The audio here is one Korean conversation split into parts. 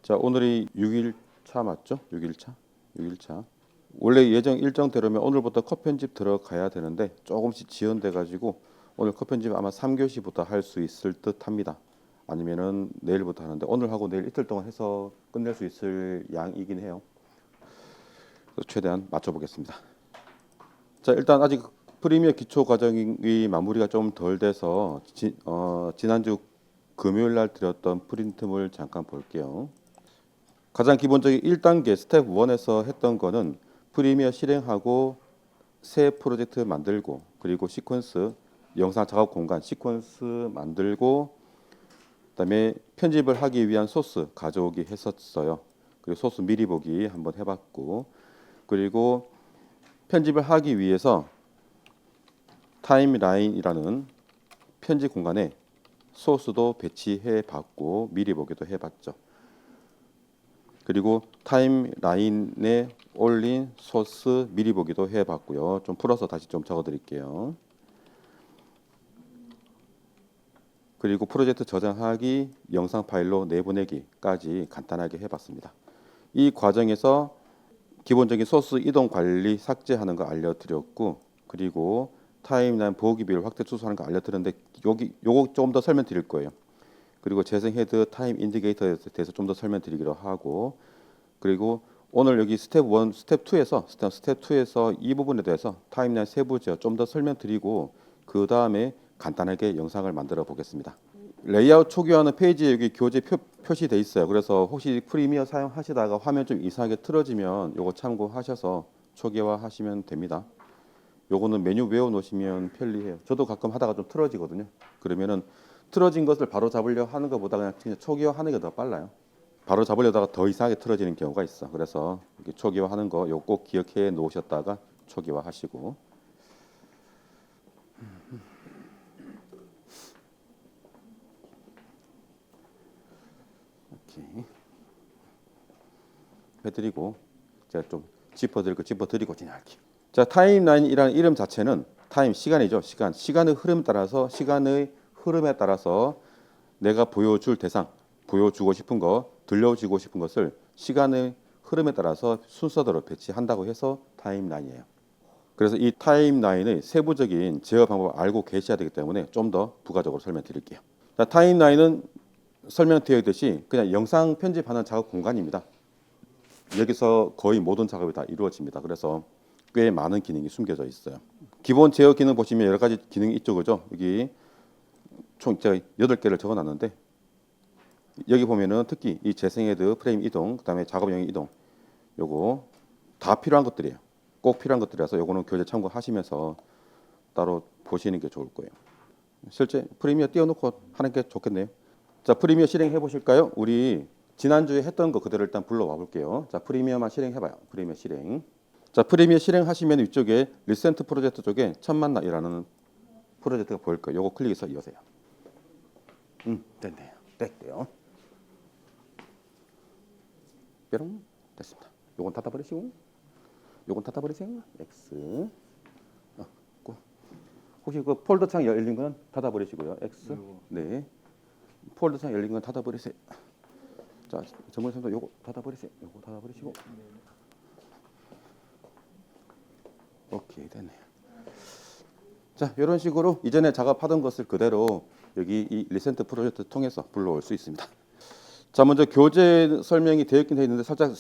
자, 오늘이 6일차 맞죠? 6일차? 6일차. 원래 예정 일정대로면 오늘부터 컷 편집 들어가야 되는데 조금씩 지연돼 가지고 오늘 컷 편집 아마 3교시부터 할 수 있을 듯 합니다. 아니면은 내일부터 하는데 오늘 하고 내일 이틀 동안 해서 끝낼 수 있을 양이긴 해요. 그래서 최대한 맞춰 보겠습니다. 자, 일단 아직 프리미어 기초 과정이 마무리가 좀 덜 돼서 지난주 금요일 날 드렸던 프린트물 잠깐 볼게요. 가장 기본적인 1단계 스텝 1에서 했던 거는 프리미어 실행하고 새 프로젝트 만들고 그리고 시퀀스 영상 작업 공간 시퀀스 만들고 그다음에 편집을 하기 위한 소스 가져오기 했었어요. 그리고 소스 미리 보기 한번 해봤고 그리고 편집을 하기 위해서 타임라인이라는 편집 공간에 소스도 배치해 봤고 미리 보기도 해봤죠. 그리고 타임라인에 올린 소스 미리 보기도 해봤고요. 좀 풀어서 다시 좀 적어드릴게요. 그리고 프로젝트 저장하기, 영상 파일로 내보내기까지 간단하게 해봤습니다. 이 과정에서 기본적인 소스 이동 관리 삭제하는 거 알려드렸고 그리고 타임라인 보기 비율 확대 축소하는 거 알려드렸는데 요거 좀 더 설명드릴 거예요. 그리고 재생 헤드 타임 인디케이터에 대해서 좀 더 설명드리기로 하고 그리고 오늘 여기 스텝 1, 스텝 2에서 이 부분에 대해서 타임라인 세부 제어 좀 더 설명드리고 그 다음에 간단하게 영상을 만들어 보겠습니다. 레이아웃 초기화는 페이지에 여기 교재 표시돼 있어요. 그래서 혹시 프리미어 사용하시다가 화면 좀 이상하게 틀어지면 요거 참고하셔서 초기화 하시면 됩니다. 요거는 메뉴 외워 놓으시면 편리해요. 저도 가끔 하다가 좀 틀어지거든요. 그러면은 틀어진 것을 바로 잡으려 하는 것보다 그냥 초기화 하는 게 더 빨라요. 바로 잡으려다가 더 이상하게 틀어지는 경우가 있어. 그래서 이렇게 초기화 하는 거 요거 꼭 기억해 놓으셨다가 초기화 하시고 이렇게 해드리고 제가 좀 짚어드리고 진행할게요. 자, 타임라인이라는 이름 자체는 타임 시간이죠. 시간의 흐름에 따라서 내가 보여줄 대상, 보여주고 싶은 거, 들려주고 싶은 것을 시간의 흐름에 따라서 순서대로 배치한다고 해서 타임라인이에요. 그래서 이 타임라인의 세부적인 제어 방법을 알고 계셔야 되기 때문에 좀 더 부가적으로 설명드릴게요. 자, 타임라인은 설명되어 있듯이 그냥 영상 편집하는 작업 공간입니다. 여기서 거의 모든 작업이 다 이루어집니다. 그래서 꽤 많은 기능이 숨겨져 있어요. 기본 제어 기능 보시면 여러 가지 기능이 있죠. 그죠? 여기 총 제가 8개를 적어놨는데 여기 보면은 특히 이 재생 헤드 프레임 이동 그다음에 작업 영역 이동 요거 다 필요한 것들이에요. 꼭 필요한 것들이라서 요거는 교재 참고하시면서 따로 보시는 게 좋을 거예요. 실제 프리미어 띄워놓고 하는 게 좋겠네요. 자, 프리미어 실행해 보실까요? 우리 지난주에 했던 거 그대로 일단 불러와 볼게요. 자, 프리미어만 실행해봐요. 프리미어 실행. 자, 프리미어 실행하시면 위쪽에 리센트 프로젝트 쪽에 천만나이라는 프로젝트가 보일 거예요. 요거 클릭해서 이어세요. 됐네요. 됐고요. 뾰롱 됐습니다. 요건 닫아버리시고 요건 닫아버리세요. X. 혹시 그 폴더 창 열린 건 닫아버리시고요. X. 네. 폴더 창 열린 건 닫아버리세요. 자, 정문선도 요거 닫아버리세요. 요거 닫아버리시고. 오케이, 됐네요. 자, 이런 식으로 이전에 작업하던 것을 그대로 여기 이 리센트 프로젝트 통해서 불러올 수 있습니다. 자, 먼저 교재 설명이 되어 있긴 되어 있는데 살짝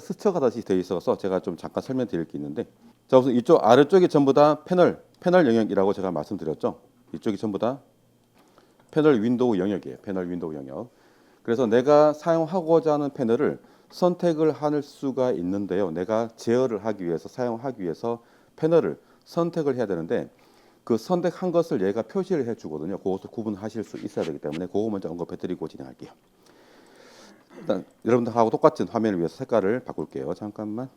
스쳐가듯이 되어 있어서 제가 좀 잠깐 설명드릴 게 있는데 자, 우선 이쪽 아래쪽이 전부 다 패널 영역이라고 제가 말씀드렸죠. 이쪽이 전부 다 패널 윈도우 영역이에요. 패널 윈도우 영역. 그래서 내가 사용하고자 하는 패널을 선택을 할 수가 있는데요. 내가 제어를 하기 위해서 사용하기 위해서 패널을 선택을 해야 되는데 그 선택한 것을 얘가 표시를 해주거든요. 그것을 구분하실 수 있어야 되기 때문에 그거 먼저 언급해드리고 진행할게요. 일단 여러분들하고 똑같은 화면을 위해서 색깔을 바꿀게요. 잠깐만.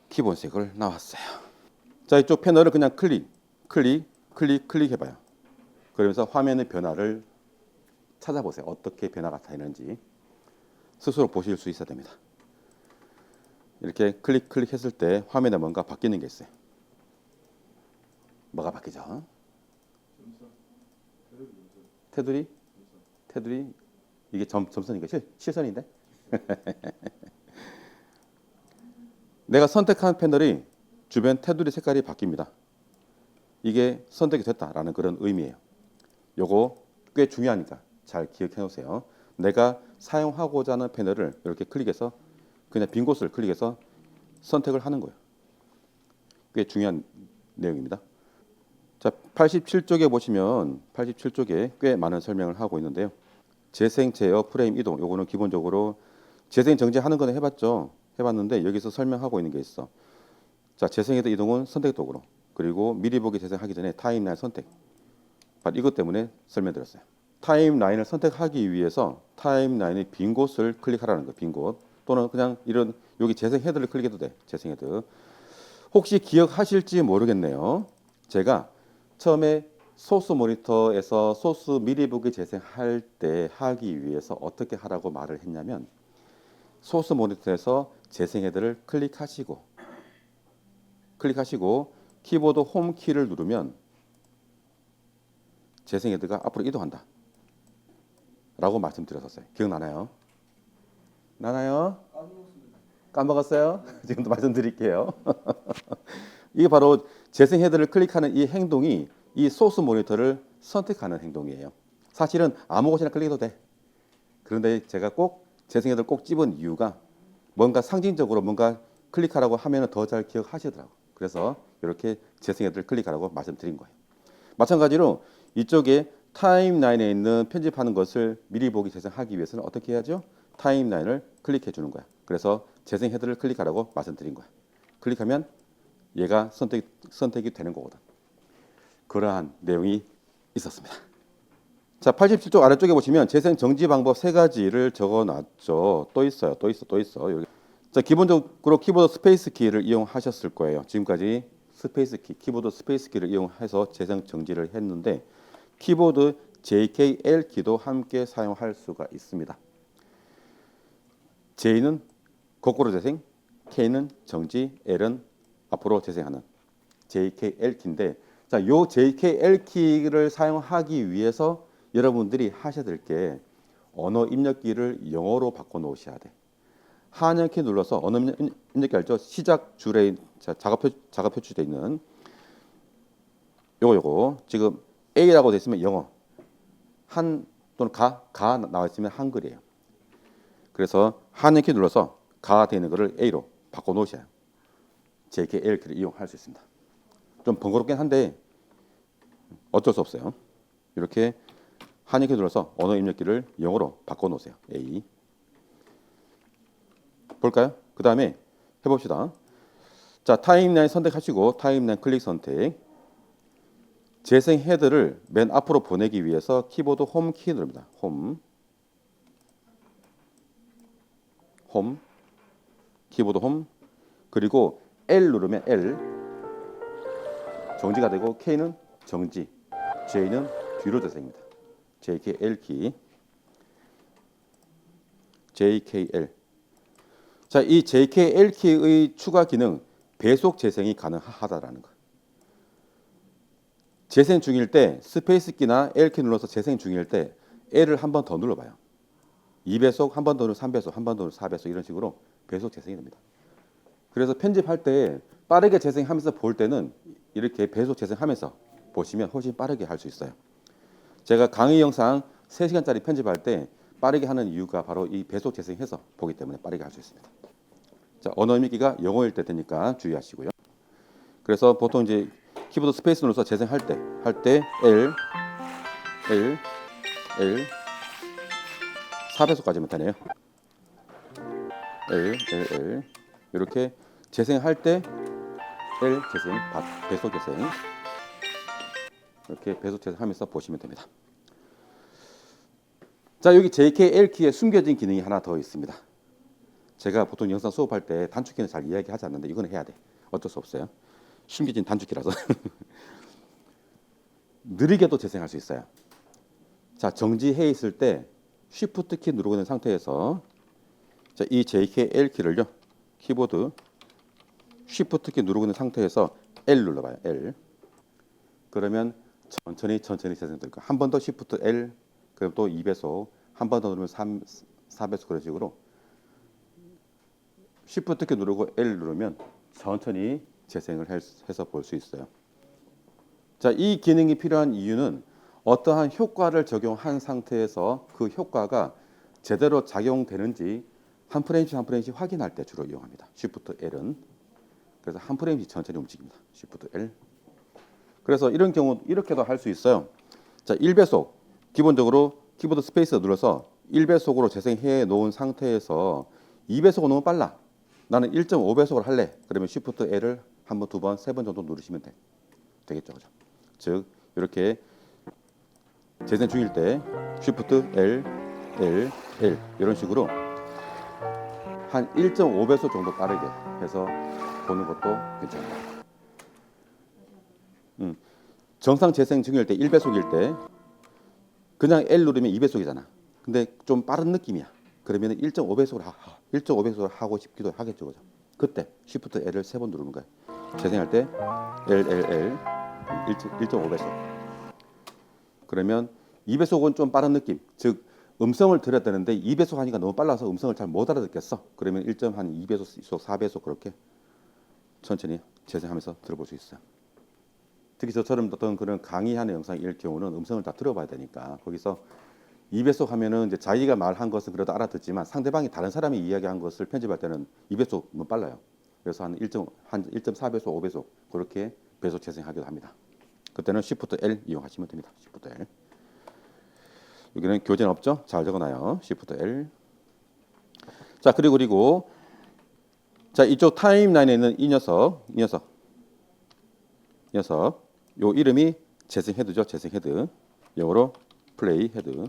기본색을 나왔어요. 자, 이쪽 패널을 그냥 클릭해봐요. 그러면서 화면의 변화를 찾아보세요. 어떻게 변화가 되는지 스스로 보실 수 있어야 됩니다. 이렇게 클릭했을 때 화면에 뭔가 바뀌는 게 있어요. 뭐가 바뀌죠? 테두리 이게 점선인가 실선인데? 내가 선택한 패널이 주변 테두리 색깔이 바뀝니다. 이게 선택이 됐다라는 그런 의미예요. 요거 꽤 중요하니까 잘 기억해 놓으세요. 내가 사용하고자 하는 패널을 이렇게 클릭해서 그냥 빈 곳을 클릭해서 선택을 하는 거예요. 꽤 중요한 내용입니다. 자, 87쪽에 보시면 87쪽에 꽤 많은 설명을 하고 있는데요. 재생, 제어, 프레임 이동. 요거는 기본적으로 재생 정지하는 거는 해봤죠. 해봤는데 여기서 설명하고 있는 게 있어. 자, 재생헤드 이동은 선택 도구로. 그리고 미리 보기 재생하기 전에 타임라인 선택. 바로 이것 때문에 설명드렸어요. 타임라인을 선택하기 위해서 타임라인의 빈 곳을 클릭하라는 거예요. 빈 곳. 또는 그냥 이런 여기 재생 헤드를 클릭해도 돼. 재생 헤드. 혹시 기억하실지 모르겠네요. 제가 처음에 소스 모니터에서 소스 미리 보기 재생할 때 하기 위해서 어떻게 하라고 말을 했냐면 소스 모니터에서 재생 헤드를 클릭하시고 키보드 홈 키를 누르면 재생 헤드가 앞으로 이동한다 라고 말씀드렸었어요. 기억나나요? 나나요? 까먹었어요? 지금도 말씀드릴게요. 이게 바로 재생 헤드를 클릭하는 이 행동이 이 소스 모니터를 선택하는 행동이에요. 사실은 아무 곳이나 클릭해도 돼. 그런데 제가 꼭 재생 헤드를 꼭 집은 이유가 뭔가 상징적으로 뭔가 클릭하라고 하면 더 잘 기억하시더라고요. 그래서 이렇게 재생 헤드를 클릭하라고 말씀드린 거예요. 마찬가지로 이쪽에 타임라인에 있는 편집하는 것을 미리 보기 재생하기 위해서는 어떻게 해야죠? 타임라인을 클릭해 주는 거야. 그래서 재생 헤드를 클릭하라고 말씀드린 거야. 클릭하면 얘가 선택이 되는 거거든. 그러한 내용이 있었습니다. 자, 87쪽 아래쪽에 보시면 재생 정지 방법 세 가지를 적어놨죠. 또 있어요. 여기. 자, 기본적으로 키보드 스페이스 키를 이용하셨을 거예요. 지금까지 스페이스 키, 키보드 스페이스 키를 이용해서 재생 정지를 했는데 키보드 JKL 키도 함께 사용할 수가 있습니다. J는 거꾸로 재생, K는 정지, L은 앞으로 재생하는 JKL 키인데, 자, 요 JKL 키를 사용하기 위해서 여러분들이 하셔야 될 게 언어 입력기를 영어로 바꿔 놓으셔야 돼. 한영 키 눌러서 언어 입력기 알죠? 시작 줄에 작업 표시되어 있는 요거 지금 A라고 되어 있으면 영어, 한 또는 가 나와 있으면 한글이에요. 그래서 한영 키 눌러서 가 되는 거를 A로 바꿔 놓으셔야 JKL 키를 이용할 수 있습니다. 좀 번거롭긴 한데 어쩔 수 없어요. 이렇게 한영 키 눌러서 언어 입력기를 영어로 바꿔 놓으세요. A. 볼까요? 그 다음에 해봅시다. 자, 타임라인 선택하시고 타임라인 클릭 선택. 재생 헤드를 맨 앞으로 보내기 위해서 키보드 홈 키 누릅니다. 홈. 키보드 홈. 그리고 L 누르면 L. 정지가 되고 K는 정지. J는 뒤로 재생입니다. JKL 키. JKL. 자, 이 JKL 키의 추가 기능 배속 재생이 가능하다라는 거. 재생 중일 때 스페이스 키나 L 키 눌러서 재생 중일 때 L을 한 번 더 눌러봐요. 2배속, 한 번 더 누르면 3배속, 한 번 더 누르면 4배속 이런 식으로 배속 재생이 됩니다. 그래서 편집할 때 빠르게 재생하면서 볼 때는 이렇게 배속 재생하면서 보시면 훨씬 빠르게 할 수 있어요. 제가 강의 영상 3시간짜리 편집할 때 빠르게 하는 이유가 바로 이 배속 재생해서 보기 때문에 빠르게 할 수 있습니다. 자, 언어 입력기가 영어일 때 되니까 주의하시고요. 그래서 보통 이제 키보드 스페이스 눌러서 재생할 때 L 4배속까지면 되네요. L 이렇게 재생할 때 L 재생, 배속 재생 이렇게 배속 재생하면서 보시면 됩니다. 자, 여기 JKL 키에 숨겨진 기능이 하나 더 있습니다. 제가 보통 영상 수업할 때 단축키는 잘 이야기하지 않는데 이건 해야 돼. 어쩔 수 없어요. 숨겨진 단축키라서 느리게도 재생할 수 있어요. 자, 정지해 있을 때 Shift 키 누르고 있는 상태에서 자, 이 JKL 키를요. 키보드 Shift 키 누르고 있는 상태에서 L 눌러봐요. L. 그러면 천천히 재생될 거예요. 한 번 더 Shift L, 그럼 또 2배속, 한 번 더 누르면 4배속 그런 식으로 Shift 키 누르고 L 누르면 천천히 재생을 해서 볼 수 있어요. 자, 이 기능이 필요한 이유는 어떠한 효과를 적용한 상태에서 그 효과가 제대로 작용되는지 한 프레임씩 한 프레임씩 확인할 때 주로 이용합니다. Shift L은. 그래서 한 프레임씩 천천히 움직입니다. Shift L. 그래서 이런 경우 이렇게도 할 수 있어요. 자, 1배속. 기본적으로 키보드 스페이스 눌러서 1배속으로 재생해 놓은 상태에서 2배속으로 너무 빨라. 나는 1.5배속으로 할래. 그러면 Shift L을 한 번, 두 번, 세 번 정도 누르시면 되겠죠. 그죠? 즉 이렇게 재생 중일 때 Shift L, L, L 이런 식으로 한 1.5배속 정도 빠르게 해서 보는 것도 괜찮아요. 정상 재생 중일 때 1배속일 때 그냥 L 누르면 2배속이잖아. 근데 좀 빠른 느낌이야. 그러면 1.5배속으로 하고 싶기도 하겠죠. 그죠? 그때 Shift L을 세 번 누르는 거예요. 재생할 때 L, L, L 1.5배속. 그러면 2배속은 좀 빠른 느낌. 즉 음성을 들어야 되는데 2배속 하니까 너무 빨라서 음성을 잘 못 알아듣겠어. 그러면 1.2배속, 4배속 그렇게 천천히 재생하면서 들어볼 수 있어요. 특히 저처럼 어떤 그런 강의하는 영상일 경우는 음성을 다 들어봐야 되니까 거기서 2배속 하면은 이제 자기가 말한 것은 그래도 알아듣지만 상대방이 다른 사람이 이야기한 것을 편집할 때는 2배속 너무 빨라요. 그래서 한 1.4배속, 5배속 그렇게 배속 재생하기도 합니다. 그때는 Shift L 이용하시면 됩니다. Shift L. 여기는 교재는 없죠? 잘 적어놔요. Shift L. 자, 그리고 자, 이쪽 타임라인에 있는 이 녀석 요 이름이 재생 헤드죠. 재생 헤드. 영어로 플레이 헤드.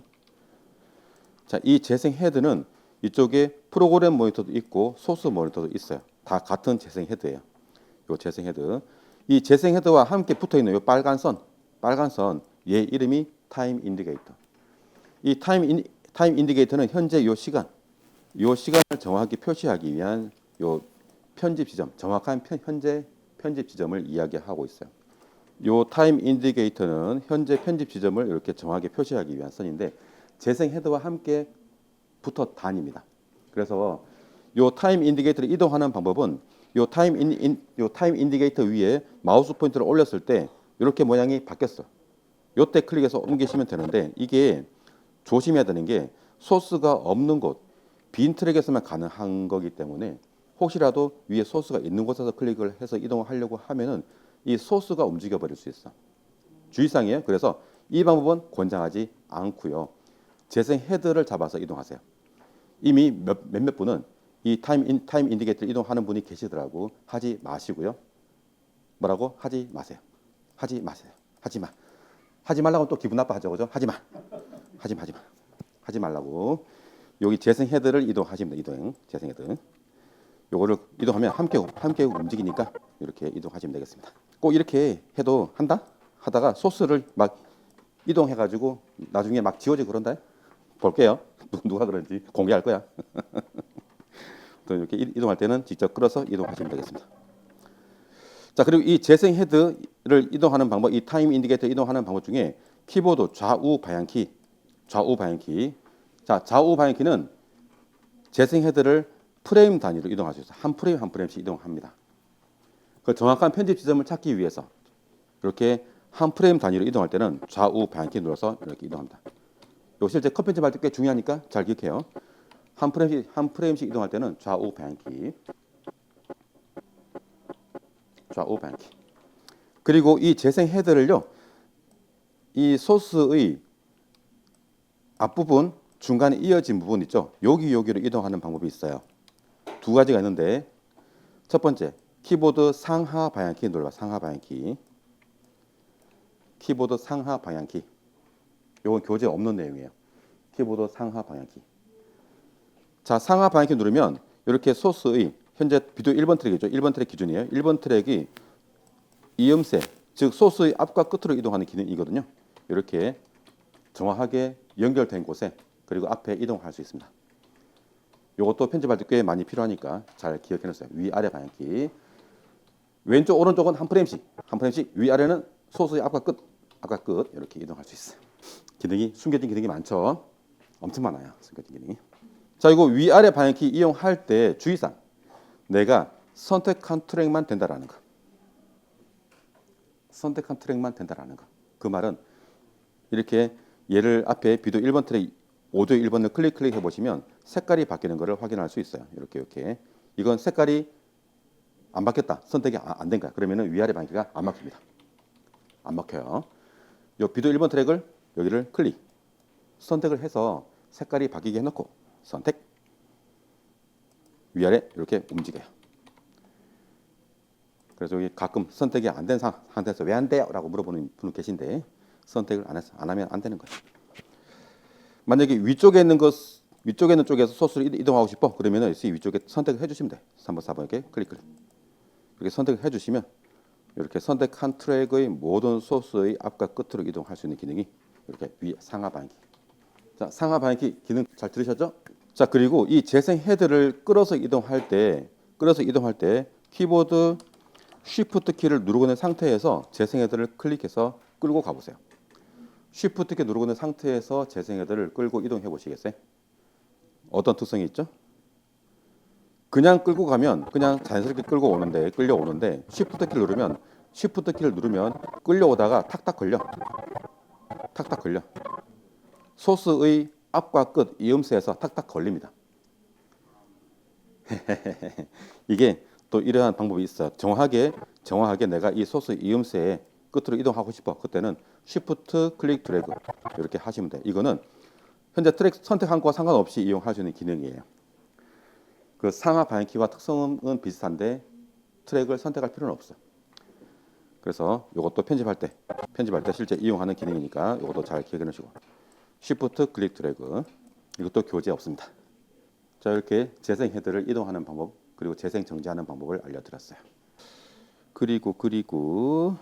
자, 이 재생 헤드는 이쪽에 프로그램 모니터도 있고 소스 모니터도 있어요. 다 같은 재생 헤드예요. 요 재생 헤드. 이 재생 헤드와 함께 붙어 있는 요 빨간 선, 얘 이름이 타임 인디케이터. 이 타임 인디케이터는 현재 요 시간을 정확히 표시하기 위한 요 편집 지점, 정확한 현재 편집 지점을 이야기하고 있어요. 요 타임 인디케이터는 현재 편집 지점을 이렇게 정확하게 표시하기 위한 선인데 재생 헤드와 함께 붙어 다닙니다. 그래서 요 타임 인디케이터를 이동하는 방법은 요 타임 인디케이터 위에 마우스 포인터를 올렸을 때 이렇게 모양이 바뀌었어. 요때 클릭해서 옮기시면 되는데 이게 조심해야 되는 게 소스가 없는 곳, 빈 트랙에서만 가능한 거기 때문에 혹시라도 위에 소스가 있는 곳에서 클릭을 해서 이동을 하려고 하면은 이 소스가 움직여 버릴 수 있어. 주의사항이에요. 그래서 이 방법은 권장하지 않고요. 재생 헤드를 잡아서 이동하세요. 이미 몇몇 분은 이 타임 인디케이터를 이동하는 분이 계시더라고. 하지 마시고요. 뭐라고? 하지 마세요. 하지 마세요. 하지 마. 하지 말라고 또 기분 나빠하죠. 그죠? 하지 마. 하지 말라고. 여기 재생 헤드를 이동하십니다. 재생 헤드. 요거를 이동하면 함께 움직이니까 이렇게 이동하시면 되겠습니다. 꼭 이렇게 해도 하다가 소스를 막 이동해가지고 나중에 막 지워지고 그런다. 볼게요. 누가 그런지 공개할 거야. 또 이렇게 이동할 때는 직접 끌어서 이동하시면 되겠습니다. 자, 그리고 이 재생 헤드를 이동하는 방법, 이 타임 인디케이터 이동하는 방법 중에 키보드 좌우 방향키. 자, 좌우 방향키는 재생 헤드를 프레임 단위로 이동할 수 있어요. 한 프레임씩 이동합니다. 그 정확한 편집 지점을 찾기 위해서 이렇게 한 프레임 단위로 이동할 때는 좌우 방향키 눌러서 이렇게 이동합니다. 요 실제 컷 편집할 때 꽤 중요하니까 잘 기억해요. 한 프레임씩 이동할 때는 좌우 방향키. 그리고 이 재생 헤드를요, 이 소스의 앞부분, 중간에 이어진 부분 있죠. 여기로 이동하는 방법이 있어요. 두 가지가 있는데 첫 번째, 키보드 상하 방향키 눌러. 키보드 상하 방향키. 요건 교재 없는 내용이에요. 키보드 상하 방향키. 자, 상하 방향키 누르면 이렇게 소스의 현재 비디오 1번 트랙이죠. 1번 트랙 기준이에요. 1번 트랙이 이음새, 즉 소스의 앞과 끝으로 이동하는 기능이거든요. 이렇게 정확하게 연결된 곳에 그리고 앞에 이동할 수 있습니다. 이것도 편집할 때 꽤 많이 필요하니까 잘 기억해 놓으세요. 위아래 방향키. 왼쪽 오른쪽은 한 프레임씩 위아래는 소스의 앞과 끝 이렇게 이동할 수 있어요. 숨겨진 기능이 많죠. 엄청 많아요. 숨겨진 기능이. 자, 이거 위아래 방향키 이용할 때 주의사항. 내가 선택한 트랙만 된다라는 거. 선택한 트랙만 된다라는 거. 그 말은 이렇게 얘를 앞에 비디오 1번 트랙 오디오 1번을 클릭해 보시면 색깔이 바뀌는 것을 확인할 수 있어요. 이렇게 이건 색깔이 안 바뀌었다. 선택이 안 된 거야. 그러면은 위아래 방향키가 안 막힙니다. 안 막혀요. 요 비디오 1번 트랙을 여기를 클릭 선택을 해서 색깔이 바뀌게 해놓고 선택 위아래 이렇게 움직여요. 그래서 여기 가끔 선택이 안 된 상태에서 왜 안 돼요? 라고 물어보는 분 계신데 선택을 안 하면 안 되는 거예요. 만약에 위쪽에 있는 쪽에서 소스를 이동하고 싶어. 그러면은 이 위쪽에 선택을 해주시면 돼. 3번, 4번 이렇게 클릭. 이렇게 선택을 해주시면 이렇게 선택한 트랙의 모든 소스의 앞과 끝으로 이동할 수 있는 기능이 이렇게 위 상하 방향키. 자, 상하 방향키 기능 잘 들으셨죠? 자, 그리고 이 재생 헤드를 끌어서 이동할 때 키보드 Shift 키를 누르고 있는 상태에서 재생 헤드를 클릭해서 끌고 가보세요. Shift 키 누르고 있는 상태에서 재생 헤드를 끌고 이동해 보시겠어요? 어떤 특성이 있죠? 그냥 끌고 가면 그냥 자연스럽게 끌려오는데 Shift 키를 누르면 끌려오다가 탁탁 걸려. 소스의 앞과 끝 이음새에서 탁탁 걸립니다. 이게 또 이러한 방법이 있어요. 정확하게 내가 이 소스 이음새의 끝으로 이동하고 싶어. 그때는 Shift 클릭 드래그 이렇게 하시면 돼요. 이거는 현재 트랙 선택한 거와 상관없이 이용할 수 있는 기능이에요. 그 상하 방향키와 특성은 비슷한데 트랙을 선택할 필요는 없어. 그래서 이것도 편집할 때 실제 이용하는 기능이니까 이것도 잘 기억해 놓으시고 Shift 클릭 드래그 이것도 교재 없습니다. 자, 이렇게 재생 헤드를 이동하는 방법 그리고 재생 정지하는 방법을 알려드렸어요. 그리고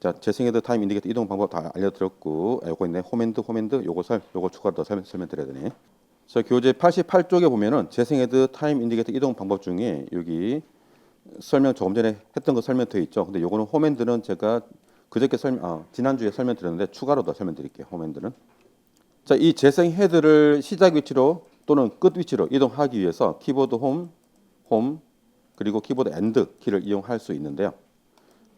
자, 재생 헤드 타임 인디케이터 이동 방법 다 알려드렸고 요거 있네. 홈핸드 요거 추가로 더 설명드려야 되네. 자, 교재 88쪽에 보면은 재생 헤드 타임 인디케이터 이동 방법 중에 여기 설명 조금 전에 했던 거 설명되어 있죠. 근데 요거는 홈핸드는 제가 지난주에 설명드렸는데 추가로 더 설명드릴게요. 홈핸드는. 자, 이 재생 헤드를 시작 위치로 또는 끝 위치로 이동하기 위해서 키보드 홈 그리고 키보드 엔드 키를 이용할 수 있는데요.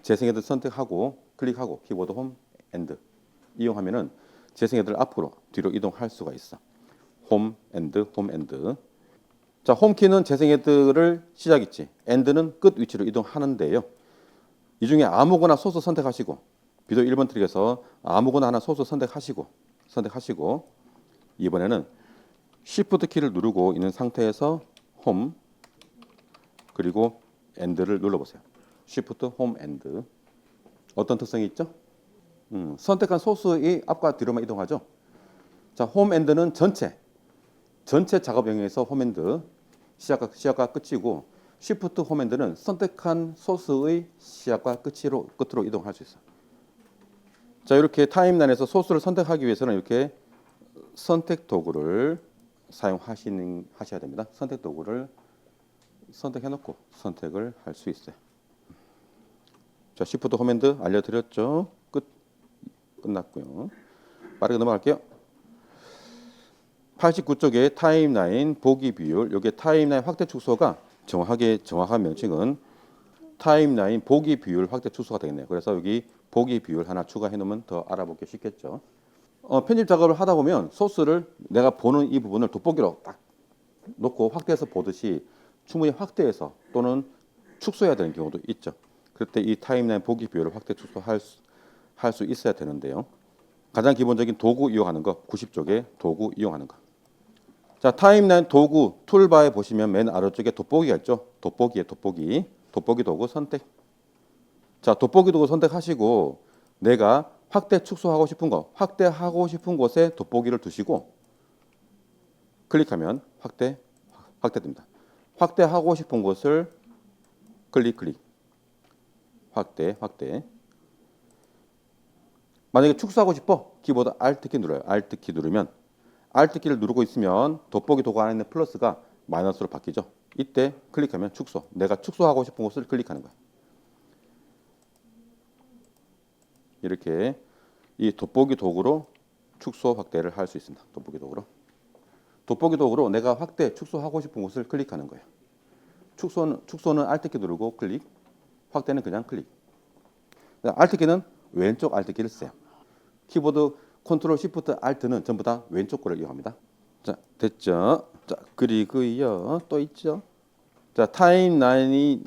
재생 헤드 선택하고 클릭하고 키보드 홈 엔드 이용하면은 재생 헤드를 앞으로 뒤로 이동할 수가 있어. 홈 엔드. 자, 홈키는 재생 헤드를 시작 위치, 엔드는 끝 위치로 이동하는데요. 이 중에 아무거나 소스 선택하시고 비디오 1번 트릭에서 아무거나 하나 소스 선택하시고 이번에는 Shift 키를 누르고 있는 상태에서 홈 그리고 엔드를 눌러보세요. Shift 홈 엔드. 어떤 특성이 있죠? 선택한 소스의 앞과 뒤로만 이동하죠. 자, 홈 엔드는 전체 작업 영역에서 홈 엔드 시작과 끝이고 Shift 홈 엔드는 선택한 소스의 시작과 끝으로 이동할 수 있어요. 자, 이렇게 타임라인에서 소스를 선택하기 위해서는 이렇게 선택 도구를 사용하셔야 됩니다. 선택 도구를 선택해놓고 선택을 할 수 있어요. 자, Shift 홈 엔드 알려드렸죠. 끝났고요. 빠르게 넘어갈게요. 89쪽에 타임라인 보기 비율, 여기 타임라인 확대 축소가 정확한 명칭은 타임라인 보기 비율 확대 축소가 되겠네요. 그래서 여기 보기 비율 하나 추가해 놓으면 더 알아보기 쉽겠죠. 편집 작업을 하다 보면 소스를 내가 보는 이 부분을 돋보기로 딱 놓고 확대해서 보듯이 충분히 확대해서 또는 축소해야 되는 경우도 있죠. 그럴 때 이 타임라인 보기 비율을 확대 축소할 수 있어야 되는데요. 가장 기본적인 도구 이용하는 거, 90쪽에 도구 이용하는 거. 자, 타임라인 도구 툴바에 보시면 맨 아래쪽에 돋보기가 있죠. 돋보기 도구 선택. 자, 돋보기 도구 선택하시고 내가 확대하고 싶은 곳에 돋보기를 두시고 클릭하면 확대됩니다. 확대하고 싶은 곳을 클릭. 확대. 만약에 축소하고 싶어. 키보드 Alt키 눌러요. Alt키 누르면 Alt키를 누르고 있으면 돋보기 도구 안에 있는 플러스가 마이너스로 바뀌죠. 이때 클릭하면 축소. 내가 축소하고 싶은 곳을 클릭하는 거야. 이렇게 이 돋보기 도구로 축소 확대를 할 수 있습니다. 돋보기 도구로 내가 축소하고 싶은 곳을 클릭하는 거예요. 축소는 Alt키 누르고 클릭, 확대는 그냥 클릭. Alt키는 왼쪽 Alt키를 쓰세요. 키보드 컨트롤 시프트 Alt는 전부 다 왼쪽 거를 이용합니다. 자, 됐죠? 자, 그리고요. 또 있죠? 자, 타임라인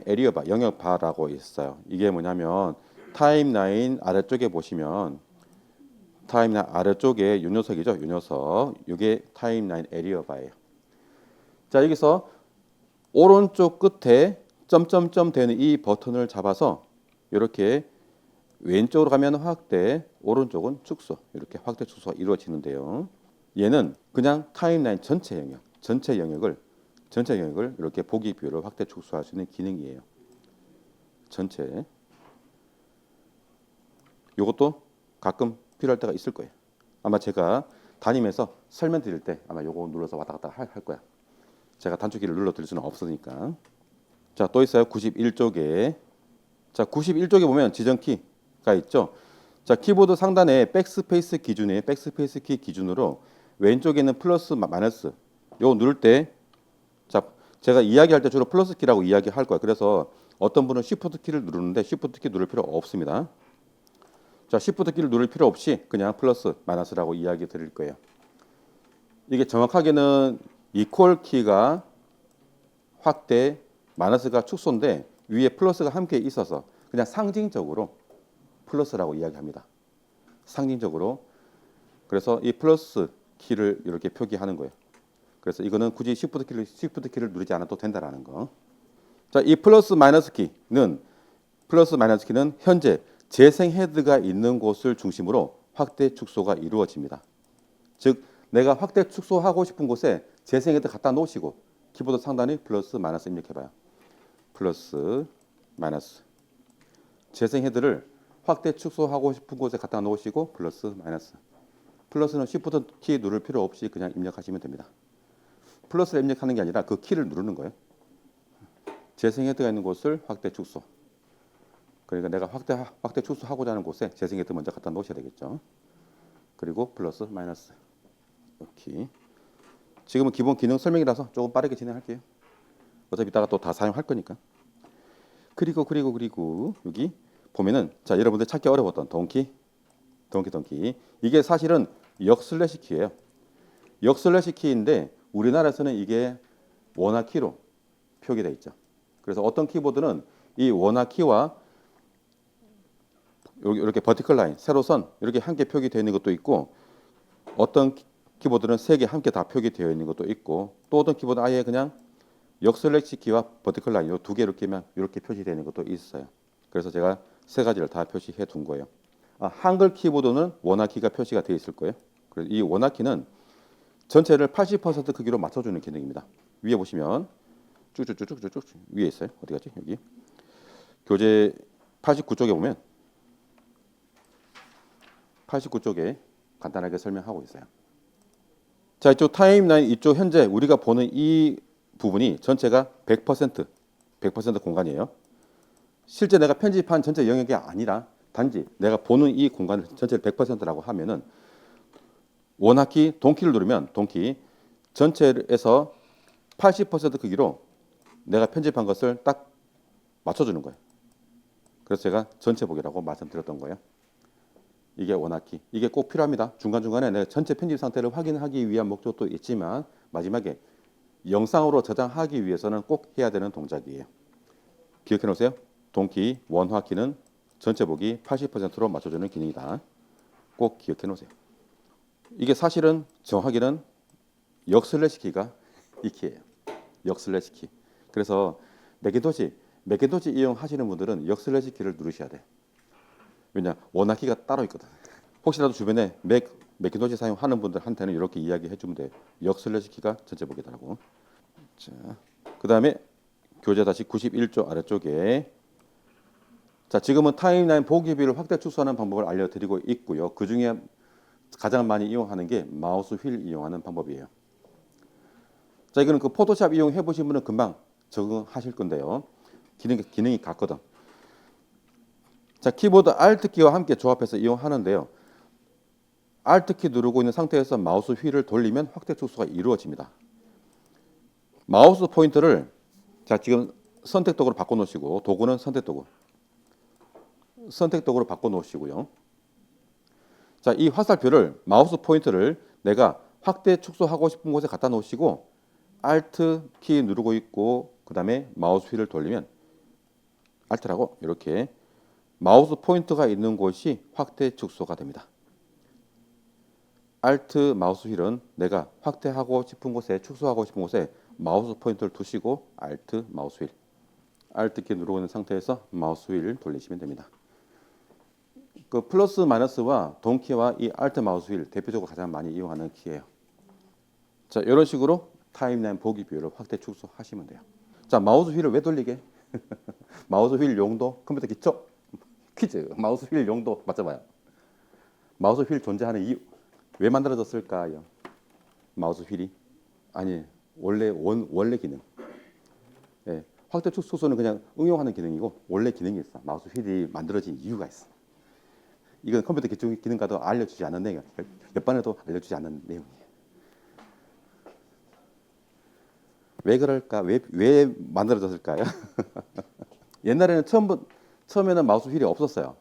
에리어 바, 영역 바라고 있어요. 이게 뭐냐면 타임라인 아래쪽에 보시면 타임라인 아래쪽에 요 녀석이죠. 요 녀석. 이게 타임라인 에리어 바예요. 자, 여기서 오른쪽 끝에 점점점 되는 이 버튼을 잡아서 이렇게 왼쪽으로 가면 확대, 오른쪽은 축소. 이렇게 확대 축소가 이루어지는데요. 얘는 그냥 타임라인 전체 영역을 이렇게 보기 뷰로 확대 축소할 수 있는 기능이에요. 전체. 이것도 가끔 필요할 때가 있을 거예요. 아마 제가 다니면서 설명드릴 때 아마 요거 눌러서 왔다 갔다 할 거야. 제가 단축키를 눌러 드릴 수는 없으니까. 자, 또 있어요. 91쪽에. 자, 91쪽에 보면 지정키가 있죠. 자, 키보드 상단에 백스페이스 키 기준으로 왼쪽에 있는 플러스 마이너스 요거 누를 때, 자, 제가 이야기할 때 주로 플러스 키라고 이야기할 거예요. 그래서 어떤 분은 쉬프트 키를 누르는데 쉬프트 키 누를 필요 없습니다. 자, 쉬프트 키를 누를 필요 없이 그냥 플러스 마이너스라고 이야기 드릴 거예요. 이게 정확하게는 이퀄 키가 확대, 마이너스가 축소인데 위에 플러스가 함께 있어서 그냥 상징적으로 플러스라고 이야기합니다. 상징적으로. 그래서 이 플러스 키를 이렇게 표기하는 거예요. 그래서 이거는 굳이 쉬프트 키를 누르지 않아도 된다라는 거. 자, 이 플러스 마이너스 키는 현재 재생 헤드가 있는 곳을 중심으로 확대 축소가 이루어집니다. 즉 내가 확대 축소하고 싶은 곳에 재생 헤드 갖다 놓으시고 키보드 상단에 플러스 마이너스 입력해봐요. 플러스 마이너스. 재생 헤드를 확대 축소하고 싶은 곳에 갖다 놓으시고 플러스 마이너스. 플러스는 쉬프트 키 누를 필요 없이 그냥 입력하시면 됩니다. 플러스를 입력하는 게 아니라 그 키를 누르는 거예요. 재생 헤드가 있는 곳을 확대 축소. 그러니까 내가 확대 축소하고자 하는 곳에 재생 헤드 먼저 갖다 놓으셔야 되겠죠. 그리고 플러스 마이너스. 이렇게. 지금은 기본 기능 설명이라서 조금 빠르게 진행할게요. 어차피 이따가 또 다 사용할 거니까. 그리고 여기 보면은 자, 여러분들 찾기 어려웠던 동키. 이게 사실은 역슬래시 키예요. 역슬래시 키인데 우리나라에서는 이게 원화 키로 표기되어 있죠. 그래서 어떤 키보드는 이 원화 키와 이렇게 버티컬 라인, 세로선 이렇게 함께 표기되어 있는 것도 있고 어떤 키보드는 세 개 함께 다 표기되어 있는 것도 있고 또 어떤 키보드는 아예 그냥 역슬래시 키와 버티컬 라인 이 두 개 이렇게 표시되어 있는 것도 있어요. 그래서 제가 세 가지를 다 표시해 둔 거예요. 한글 키보드는 원화 키가 표시가 되어 있을 거예요. 그래서 이 원화 키는 전체를 80% 크기로 맞춰주는 기능입니다. 위에 보시면 쭉쭉쭉쭉쭉 위에 있어요. 어디 갔지? 여기 교재 89쪽에 보면 89쪽에 간단하게 설명하고 있어요. 자, 이쪽 타임라인 이쪽 현재 우리가 보는 이 부분이 전체가 100% 공간이에요. 실제 내가 편집한 전체 영역이 아니라 단지 내가 보는 이 공간을 전체를 100%라고 하면은 원화키 동키를 누르면 동키 전체에서 80% 크기로 내가 편집한 것을 딱 맞춰주는 거예요. 그래서 제가 전체 보기라고 말씀드렸던 거예요. 이게 원화키. 이게 꼭 필요합니다. 중간중간에 내가 전체 편집 상태를 확인하기 위한 목적도 있지만 마지막에 영상으로 저장하기 위해서는 꼭 해야 되는 동작이에요. 기억해 놓으세요. 동키, 원화키는 전체 보기 80%로 맞춰주는 기능이다. 꼭 기억해 놓으세요. 이게 사실은 정확하게는 역슬래시 키가 이 키예요. 역슬래시 키. 그래서 맥킨토시 이용하시는 분들은 역슬래시 키를 누르셔야 돼. 왜냐? 원화키가 따로 있거든. 혹시라도 주변에 맥킨토시 사용하는 분들한테는 이렇게 이야기해 주면 돼요. 역슬래시 키가 전체 보기다라고. 자, 그다음에 교재 다시 91쪽 아래쪽에 자, 지금은 타임라인 보기 뷰를 확대 축소하는 방법을 알려드리고 있고요. 그 중에 가장 많이 이용하는 게 마우스 휠 이용하는 방법이에요. 자, 이거는 그 포토샵 이용해 보신 분은 금방 적응하실 건데요. 기능이 같거든. 자, 키보드 Alt키와 함께 조합해서 이용하는데요. Alt키 누르고 있는 상태에서 마우스 휠을 돌리면 확대 축소가 이루어집니다. 마우스 포인터를 자, 지금 선택 도구로 바꿔 놓으시고 도구는 선택 도구. 선택 도구로 바꿔 놓으시고요. 자, 이 화살표를 마우스 포인터를 내가 확대 축소하고 싶은 곳에 갖다 놓으시고 Alt 키 누르고 있고 그다음에 마우스 휠을 돌리면 Alt라고 이렇게 마우스 포인터가 있는 곳이 확대 축소가 됩니다. Alt 마우스 휠은 내가 확대하고 싶은 곳에 축소하고 싶은 곳에 마우스 포인터를 두시고 Alt 마우스 휠 Alt 키 누르고 있는 상태에서 마우스 휠을 돌리시면 됩니다. 그 플러스 마이너스와 동키와 이 Alt 마우스 휠 대표적으로 가장 많이 이용하는 키예요. 자, 이런 식으로 타임라인 보기 뷰를 확대 축소하시면 돼요. 자, 마우스 휠을 왜 돌리게? 마우스 휠 용도 컴퓨터 기초 퀴즈. 마우스 휠 용도 맞춰봐요. 마우스 휠 존재하는 이유 왜 만들어졌을까요? 마우스 휠이 아니 원래 기능. 예, 확대 축소는 그냥 응용하는 기능이고 원래 기능이 있어. 마우스 휠이 만들어진 이유가 있어. 이건 컴퓨터 기초 기능과도 알려주지 않은 내용. 옆반에도 알려주지 않은 내용이에요. 왜 그럴까? 왜 만들어졌을까요? 옛날에는 처음에는 마우스 휠이 없었어요.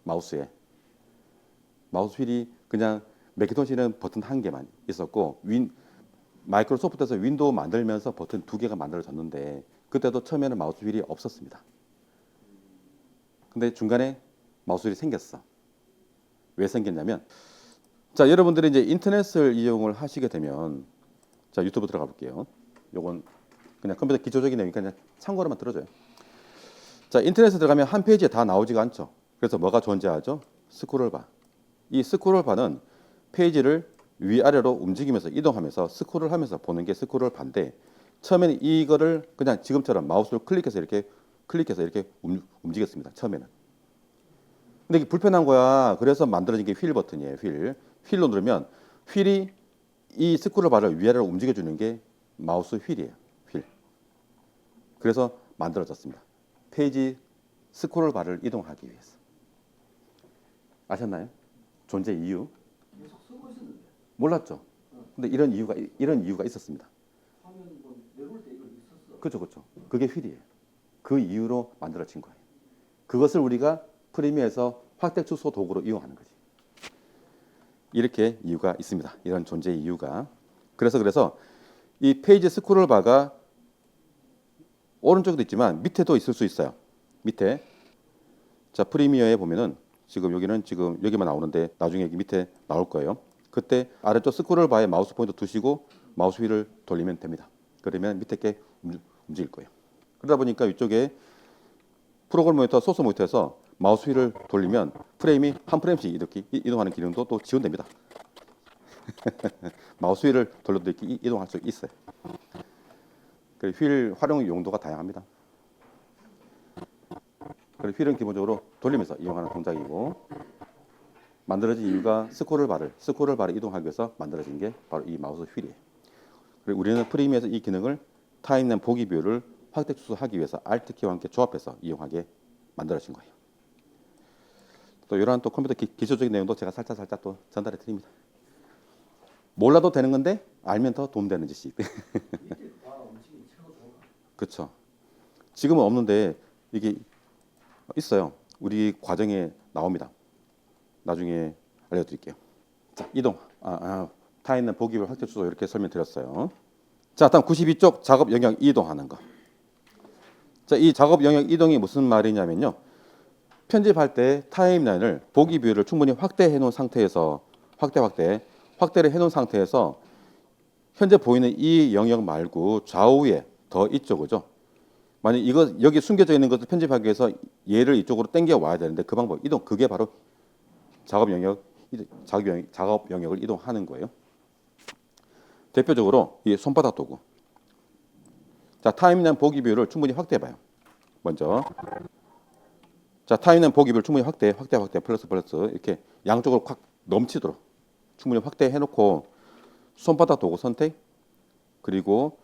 마우스에. 마우스 휠이 그냥 매키토시는 버튼 한 개만 있었고 마이크로소프트에서 윈도우 만들면서 버튼 두 개가 만들어졌는데 그때도 처음에는 마우스 휠이 없었습니다. 근데 중간에 마우스 휠이 생겼어. 왜 생겼냐면 자, 여러분들이 이제 인터넷을 이용을 하시게 되면 자, 유튜브 들어가 볼게요. 요건 그냥 컴퓨터 기초적인 내용이니까 그냥 참고로만 들어줘요. 자, 인터넷에 들어가면 한 페이지에 다 나오지가 않죠. 그래서 뭐가 존재하죠? 스크롤바. 이 스크롤바는 페이지를 위아래로 움직이면서 이동하면서 스크롤 하면서 보는 게 스크롤바인데 처음에는 이거를 그냥 지금처럼 마우스로 클릭해서 이렇게 움직였습니다. 처음에는. 근데 이게 불편한 거야. 그래서 만들어진 게 휠 버튼이에요. 휠로 누르면 휠이 이 스크롤바를 위아래로 움직여주는 게 마우스 휠이에요. 휠. 그래서 만들어졌습니다. 페이지 스크롤바를 이동하기 위해서. 아셨나요? 존재 이유? 계속 쓰고 있었는데. 몰랐죠. 근데 이런 이유가 있었습니다. 화면 뭐 내볼 때 이거 있었어. 그렇죠. 그게 휠이에요. 그 이유로 만들어진 거예요. 그것을 우리가 프리미어에서 확대 축소 도구로 이용하는 거지. 이렇게 이유가 있습니다. 이런 존재 이유가. 그래서 이 페이지 스크롤 바가 오른쪽에도 있지만 밑에도 있을 수 있어요. 밑에. 자, 프리미어에 보면은 지금 여기는 지금 여기만 나오는데 나중에 여기 밑에 나올 거예요. 그때 아래쪽 스크롤 바에 마우스 포인터 두시고 마우스 휠을 돌리면 됩니다. 그러면 밑에 게 움직일 거예요. 그러다 보니까 이쪽에 프로그램 모니터, 소스 모니터에서 마우스 휠을 돌리면 프레임이 한 프레임씩 이렇게 이동하는 기능도 또 지원됩니다. 마우스 휠을 돌려도 이렇게 이동할 수 있어요. 휠 활용 용도가 다양합니다. 휠은 기본적으로 돌리면서 이용하는 동작이고 만들어진 이유가 스크롤 바를 이동하기 위해서 만들어진 게 바로 이 마우스 휠이에요. 그리고 우리는 프리미어에서 이 기능을 타임라인 보기 뷰를 확대 축소하기 위해서 Alt 키와 함께 조합해서 이용하게 만들어진 거예요. 또 이러한 또 컴퓨터 기초적인 내용도 제가 살짝 또 전달해 드립니다. 몰라도 되는 건데 알면 더 도움되는 짓이. 그렇죠. 지금은 없는데 이게 있어요. 우리 과정에 나옵니다. 나중에 알려드릴게요. 자, 이동. 타임라인 보기 뷰 확대 축소 이렇게 설명드렸어요. 자, 다음 92쪽 작업 영역 이동하는 거. 자, 이 작업 영역 이동이 무슨 말이냐면요. 편집할 때 타임라인을 보기 뷰를 충분히 확대해 놓은 상태에서 확대를 해 놓은 상태에서 현재 보이는 이 영역 말고 좌우에 더 이쪽이죠. 만약 이거 여기 숨겨져 있는 것을 편집하기 위해서 얘를 이쪽으로 당겨 와야 되는데 그 방법 이동 그게 바로 작업 영역을 이동하는 거예요. 대표적으로 이 손바닥 도구. 자, 타임라인 보기 뷰를 충분히 확대해 봐요. 먼저 자, 타임라인 보기 뷰를 충분히 확대 플러스 이렇게 양쪽으로 확 넘치도록 충분히 확대해 놓고 손바닥 도구 선택 그리고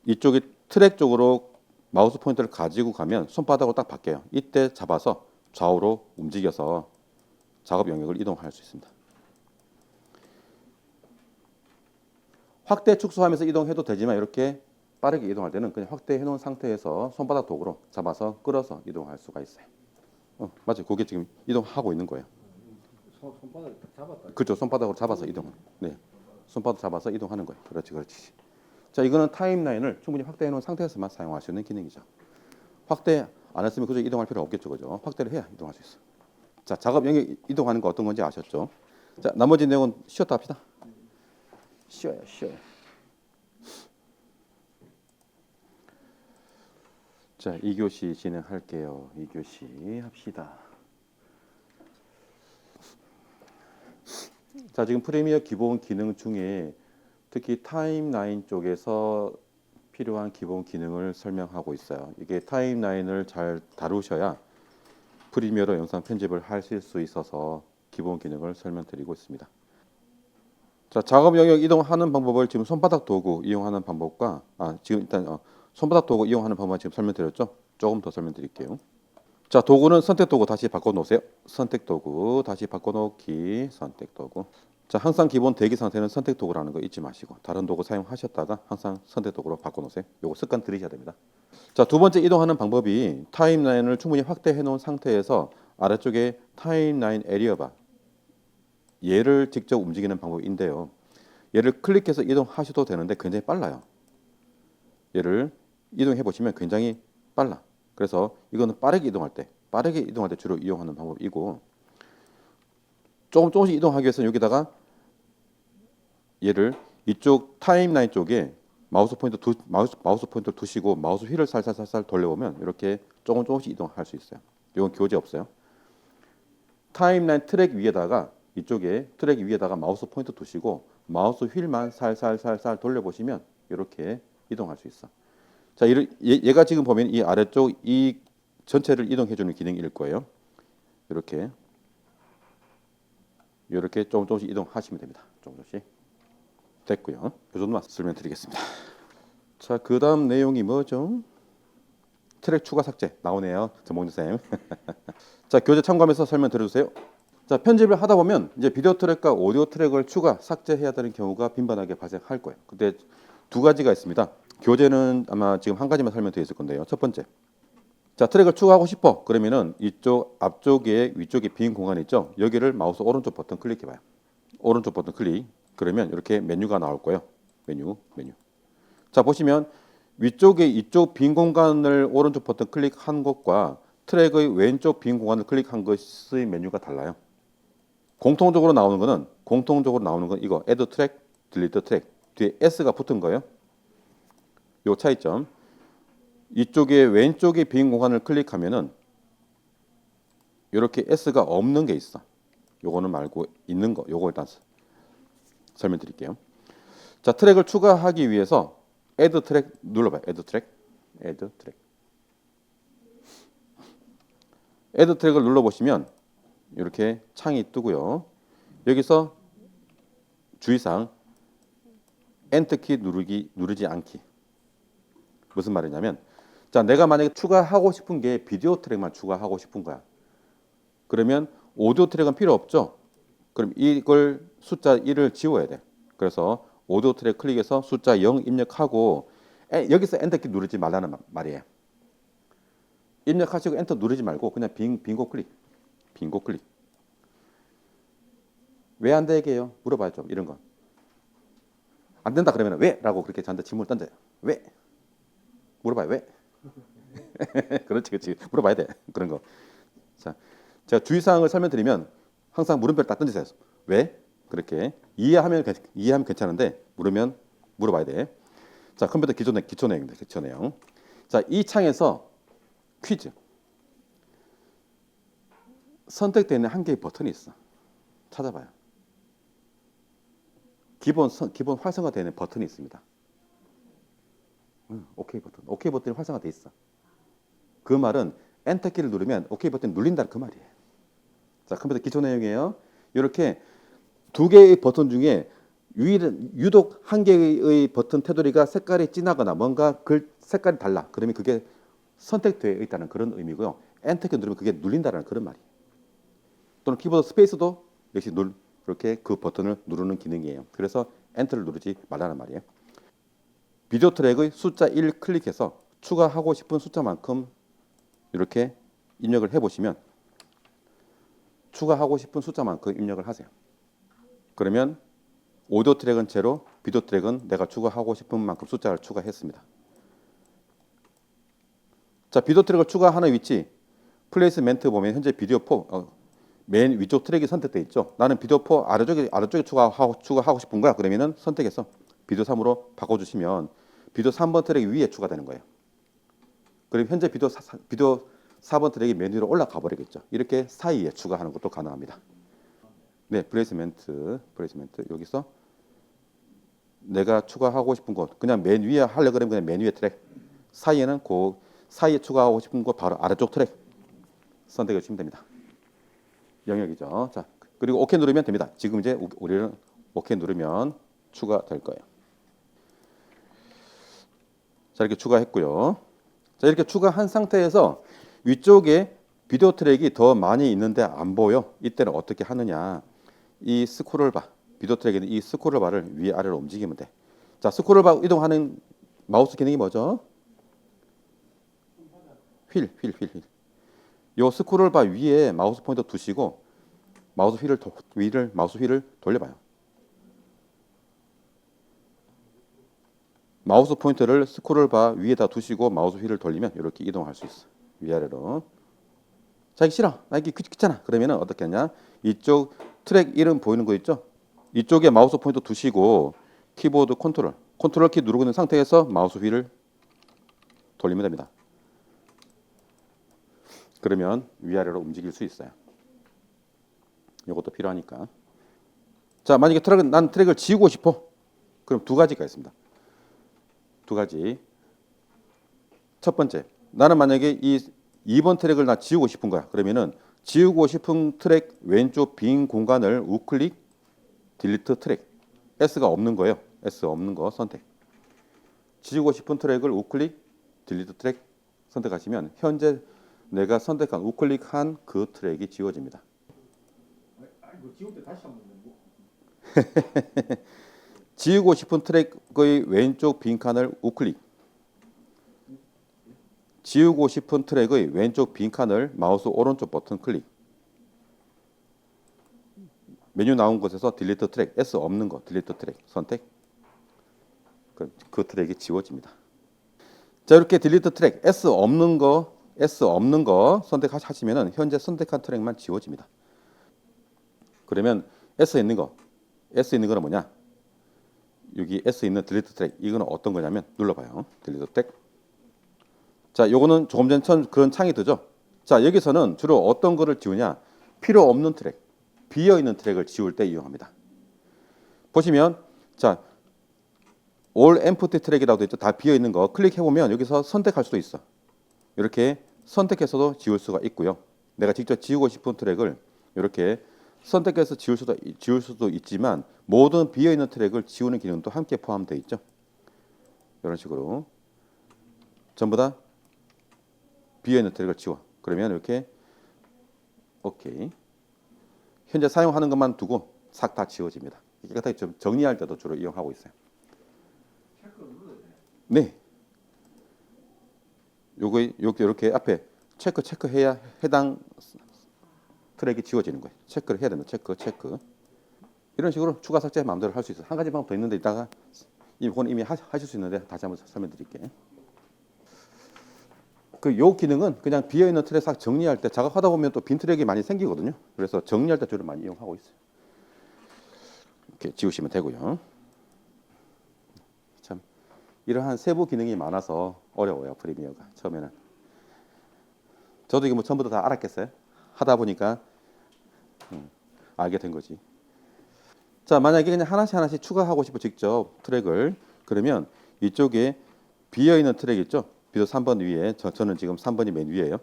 이쪽에 트랙 쪽으로 마우스 포인터를 가지고 가면 손바닥으로 딱 바뀌어요. 이때 잡아서 좌우로 움직여서 작업 영역을 이동할 수 있습니다. 확대 축소하면서 이동해도 되지만 이렇게 빠르게 이동할 때는 그냥 확대해 놓은 상태에서 손바닥 도구로 잡아서 끌어서 이동할 수가 있어요. 맞아요. 그게 지금 이동하고 있는 거예요. 손바닥 딱 잡았다. 그렇죠. 손바닥으로 잡아서 이동. 네. 손바닥 잡아서 이동하는 거예요. 그렇지, 그렇지. 자, 이거는 타임라인을 충분히 확대해 놓은 상태에서만 사용할 수 있는 기능이죠. 확대 안 했으면 그저 이동할 필요 없겠죠, 그죠? 확대를 해야 이동할 수 있어. 자, 작업 영역 이동하는 거 어떤 건지 아셨죠? 자, 나머지 내용은 쉬었다 합시다. 쉬어요, 쉬어요. 자, 2교시 진행할게요. 2교시 합시다. 자, 지금 프리미어 기본 기능 중에 특히 타임라인 쪽에서 필요한 기본 기능을 설명하고 있어요. 이게 타임라인을 잘 다루셔야 프리미어로 영상 편집을 하실 수 있어서 기본 기능을 설명드리고 있습니다. 자, 작업 영역 이동하는 방법을 지금 손바닥 도구 이용하는 방법과 지금 일단 손바닥 도구 이용하는 방법을 지금 설명드렸죠? 조금 더 설명드릴게요. 자, 도구는 선택 도구 다시 바꿔 놓으세요. 선택 도구 다시 바꿔 놓기. 선택 도구. 자, 항상 기본 대기 상태는 선택 도구라는 거 잊지 마시고 다른 도구 사용하셨다가 항상 선택 도구로 바꿔 놓으세요. 요거 습관 들이셔야 됩니다. 자, 두 번째 이동하는 방법이 타임라인을 충분히 확대해 놓은 상태에서 아래쪽에 타임라인 에리어바 얘를 직접 움직이는 방법인데요. 얘를 클릭해서 이동하셔도 되는데 굉장히 빨라요. 얘를 이동해 보시면 굉장히 빨라. 그래서 이거는 빠르게 이동할 때 주로 이용하는 방법이고 조금씩 이동하기 위해서는 여기다가 얘를 이쪽 타임라인 쪽에 마우스 포인트를 두시고 마우스 휠을 살살 돌려보면 이렇게 조금씩 이동할 수 있어요. 이건 교재 없어요. 타임라인 트랙 위에다가 이쪽에 트랙 위에다가 마우스 포인트 두시고 마우스 휠만 살살 돌려보시면 이렇게 이동할 수 있어. 자, 얘가 지금 보면 이 아래쪽 이 전체를 이동해주는 기능일 거예요. 이렇게 조금씩 이동하시면 됩니다. 조금씩 됐고요. 이 정도만 설명드리겠습니다. 자, 그 다음 내용이 뭐죠? 트랙 추가 삭제 나오네요. 전봉준 쌤. 자, 교재 참고하면서 설명 드려주세요. 자, 편집을 하다 보면 이제 비디오 트랙과 오디오 트랙을 추가 삭제해야 되는 경우가 빈번하게 발생할 거예요. 근데 두 가지가 있습니다. 교재는 아마 지금 한 가지만 설명드려 있을 건데요. 첫 번째, 자, 트랙을 추가하고 싶어. 그러면은 이쪽 앞쪽에 위쪽에 빈 공간 있죠. 여기를 마우스 오른쪽 버튼 클릭해봐요. 오른쪽 버튼 클릭. 그러면 이렇게 메뉴가 나올 거예요. 메뉴. 자, 보시면 위쪽에 이쪽 빈 공간을 오른쪽 버튼 클릭한 것과 트랙의 왼쪽 빈 공간을 클릭한 것의 메뉴가 달라요. 공통적으로 나오는 건 이거 add 트랙, delete 트랙 뒤에 s가 붙은 거예요. 요 차이점. 이쪽에 왼쪽에 빈 공간을 클릭하면은 이렇게 s가 없는 게 있어. 요거는 말고 있는 거. 요거 일단 설명드릴게요. 자, 트랙을 추가하기 위해서 add 트랙 눌러봐요. add 트랙을 눌러보시면 이렇게 창이 뜨고요. 여기서 주의사항 엔터키 누르지 않기. 무슨 말이냐면, 자, 내가 만약에 추가하고 싶은 게 비디오 트랙만 추가하고 싶은 거야. 그러면 오디오 트랙은 필요 없죠. 그럼 이걸 숫자 1을 지워야 돼. 그래서 오디오 트랙 클릭해서 숫자 0 입력하고 여기서 엔터키 누르지 말라는 말이에요. 입력하시고 엔터 누르지 말고 그냥 빈고 클릭. 왜 안 되게요? 물어봐요. 좀 이런 거. 안 된다 그러면 왜? 라고 그렇게 저한테 질문을 던져요. 왜? 물어봐요. 왜? 그렇지. 물어봐야 돼. 그런 거. 자, 제가 주의사항을 설명드리면 항상 물음표를 딱 던지세요. 왜? 그렇게 이해하면 괜찮은데 물어봐야 돼. 자, 컴퓨터 기초 내용. 자, 이 창에서 퀴즈. 선택되어 있는 한 개의 버튼이 있어. 찾아봐요. 기본 활성화되는 버튼이 있습니다. 오케이 버튼이 활성화돼 있어. 그 말은 엔터키를 누르면 오케이 버튼이 눌린다는 그 말이에요. 자, 컴퓨터 기초 내용이에요. 이렇게 두 개의 버튼 중에 유독 한 개의 버튼 테두리가 색깔이 진하거나 뭔가 색깔이 달라. 그러면 그게 선택되어 있다는 그런 의미고요. 엔터키 누르면 그게 눌린다는 그런 말이에요. 또는 키보드 스페이스도 역시 이렇게 그 버튼을 누르는 기능이에요. 그래서 엔터를 누르지 말라는 말이에요. 비디오 트랙의 숫자 1 클릭해서 추가하고 싶은 숫자만큼 이렇게 입력을 해보시면 추가하고 싶은 숫자만큼 입력을 하세요. 그러면 오디오 트랙은 제로, 비디오 트랙은 내가 추가하고 싶은 만큼 숫자를 추가했습니다. 자, 비디오 트랙을 추가하는 위치 플레이스멘트 보면 현재 비디오 4 맨 위쪽 트랙이 선택되어 있죠. 나는 비디오 4 아래쪽에 추가하고 싶은 거야. 그러면은 선택해서 비디오 3으로 바꿔주시면 비디오 3번 트랙 위에 추가되는 거예요. 그리고 현재 비디오 4번 트랙이 맨 위로 올라가 버리겠죠. 이렇게 사이에 추가하는 것도 가능합니다. 네, 플레이스멘트 여기서 내가 추가하고 싶은 곳 그냥 맨 위에 하려고 그러면 그냥 맨 위에 트랙, 사이에는 그 사이에 추가하고 싶은 곳 바로 아래쪽 트랙 선택해 주시면 됩니다. 영역이죠. 자, 그리고 OK 누르면 됩니다. 지금 이제 우리는 OK 누르면 추가될 거예요. 자, 이렇게 추가했고요. 자, 이렇게 추가한 상태에서 위쪽에 비디오 트랙이 더 많이 있는데 안 보여. 이때는 어떻게 하느냐? 이 스크롤바, 비디오 트랙에는 이 스크롤바를 위아래로 움직이면 돼. 자, 스크롤바 이동하는 마우스 기능이 뭐죠? 휠. 요 스크롤바 위에 마우스 포인터 두시고 마우스 휠을 돌려봐요. 마우스 포인터를 스크롤바 위에다 두시고 마우스 휠을 돌리면 이렇게 이동할 수 있어. 위아래로. 자기 싫어. 나 이게 귀찮아. 그러면은 어떻게 하냐? 이쪽 트랙 이름 보이는 거 있죠? 이쪽에 마우스 포인터 두시고 키보드 컨트롤 키 누르고 있는 상태에서 마우스 휠을 돌리면 됩니다. 그러면 위아래로 움직일 수 있어요. 이것도 필요하니까. 자, 만약에 난 트랙을 지우고 싶어. 그럼 두 가지가 있습니다. 두 가지. 첫 번째, 나는 만약에 이 2번 트랙을 나 지우고 싶은 거야. 그러면은 지우고 싶은 트랙 왼쪽 빈 공간을 우클릭 딜리트 트랙. S가 없는 거예요. S 없는 거 선택. 지우고 싶은 트랙을 우클릭 딜리트 트랙 선택하시면 현재 내가 선택한 우클릭한 그 트랙이 지워집니다. 이거 지울 때 다시 한번 뭐. 지우고 싶은 트랙의 왼쪽 빈 칸을 우클릭. 지우고 싶은 트랙의 왼쪽 빈 칸을 마우스 오른쪽 버튼 클릭. 메뉴 나온 곳에서 딜리트 트랙, S 없는 거 딜리트 트랙 선택. 그 트랙이 지워집니다. 자, 이렇게 딜리트 트랙, S 없는 거 선택하시면은 현재 선택한 트랙만 지워집니다. 그러면 S 있는 거는 뭐냐? 여기 S 있는 딜리트 트랙 이거는 어떤 거냐면 눌러봐요. 딜리트 트랙. 자, 요거는 조금 전 그런 창이 뜨죠. 자, 여기서는 주로 어떤 거를 지우냐? 필요 없는 트랙, 비어 있는 트랙을 지울 때 이용합니다. 보시면 자, all empty 트랙이라고 되어 있죠. 다 비어 있는 거 클릭해 보면 여기서 선택할 수도 있어. 이렇게 선택해서도 지울 수가 있고요. 내가 직접 지우고 싶은 트랙을 이렇게 선택해서 지울 수도 있지만 모든 비어 있는 트랙을 지우는 기능도 함께 포함되어 있죠. 이런 식으로 전부 다 비어 있는 트랙을 지워. 그러면 이렇게 오케이. 현재 사용하는 것만 두고 싹 다 지워집니다. 깨끗하게 좀 정리할 때도 주로 이용하고 있어요. 네. 요거 이렇게 앞에 체크해야 해당 트랙이 지워지는 거예요. 체크를 해야 된다. 체크. 이런 식으로 추가 삭제 마음대로 할 수 있어요. 한 가지 방법 더 있는데 이따가 이건 이미 하실 수 있는데 다시 한번 설명드릴게요. 요 기능은 그냥 비어 있는 트랙 싹 정리할 때 작업하다 보면 또 빈 트랙이 많이 생기거든요. 그래서 정리할 때 주로 많이 이용하고 있어요. 이렇게 지우시면 되고요. 참 이러한 세부 기능이 많아서 어려워요. 프리미어가 처음에는. 저도 이거 뭐 전부 다 알았겠어요? 하다 보니까 알게 된 거지. 자, 만약에 그냥 하나씩 추가하고 싶어 직접 트랙을 그러면 이쪽에 비어 있는 트랙 있죠? 비디오 3번 위에 저는 지금 3번이 맨 위에요.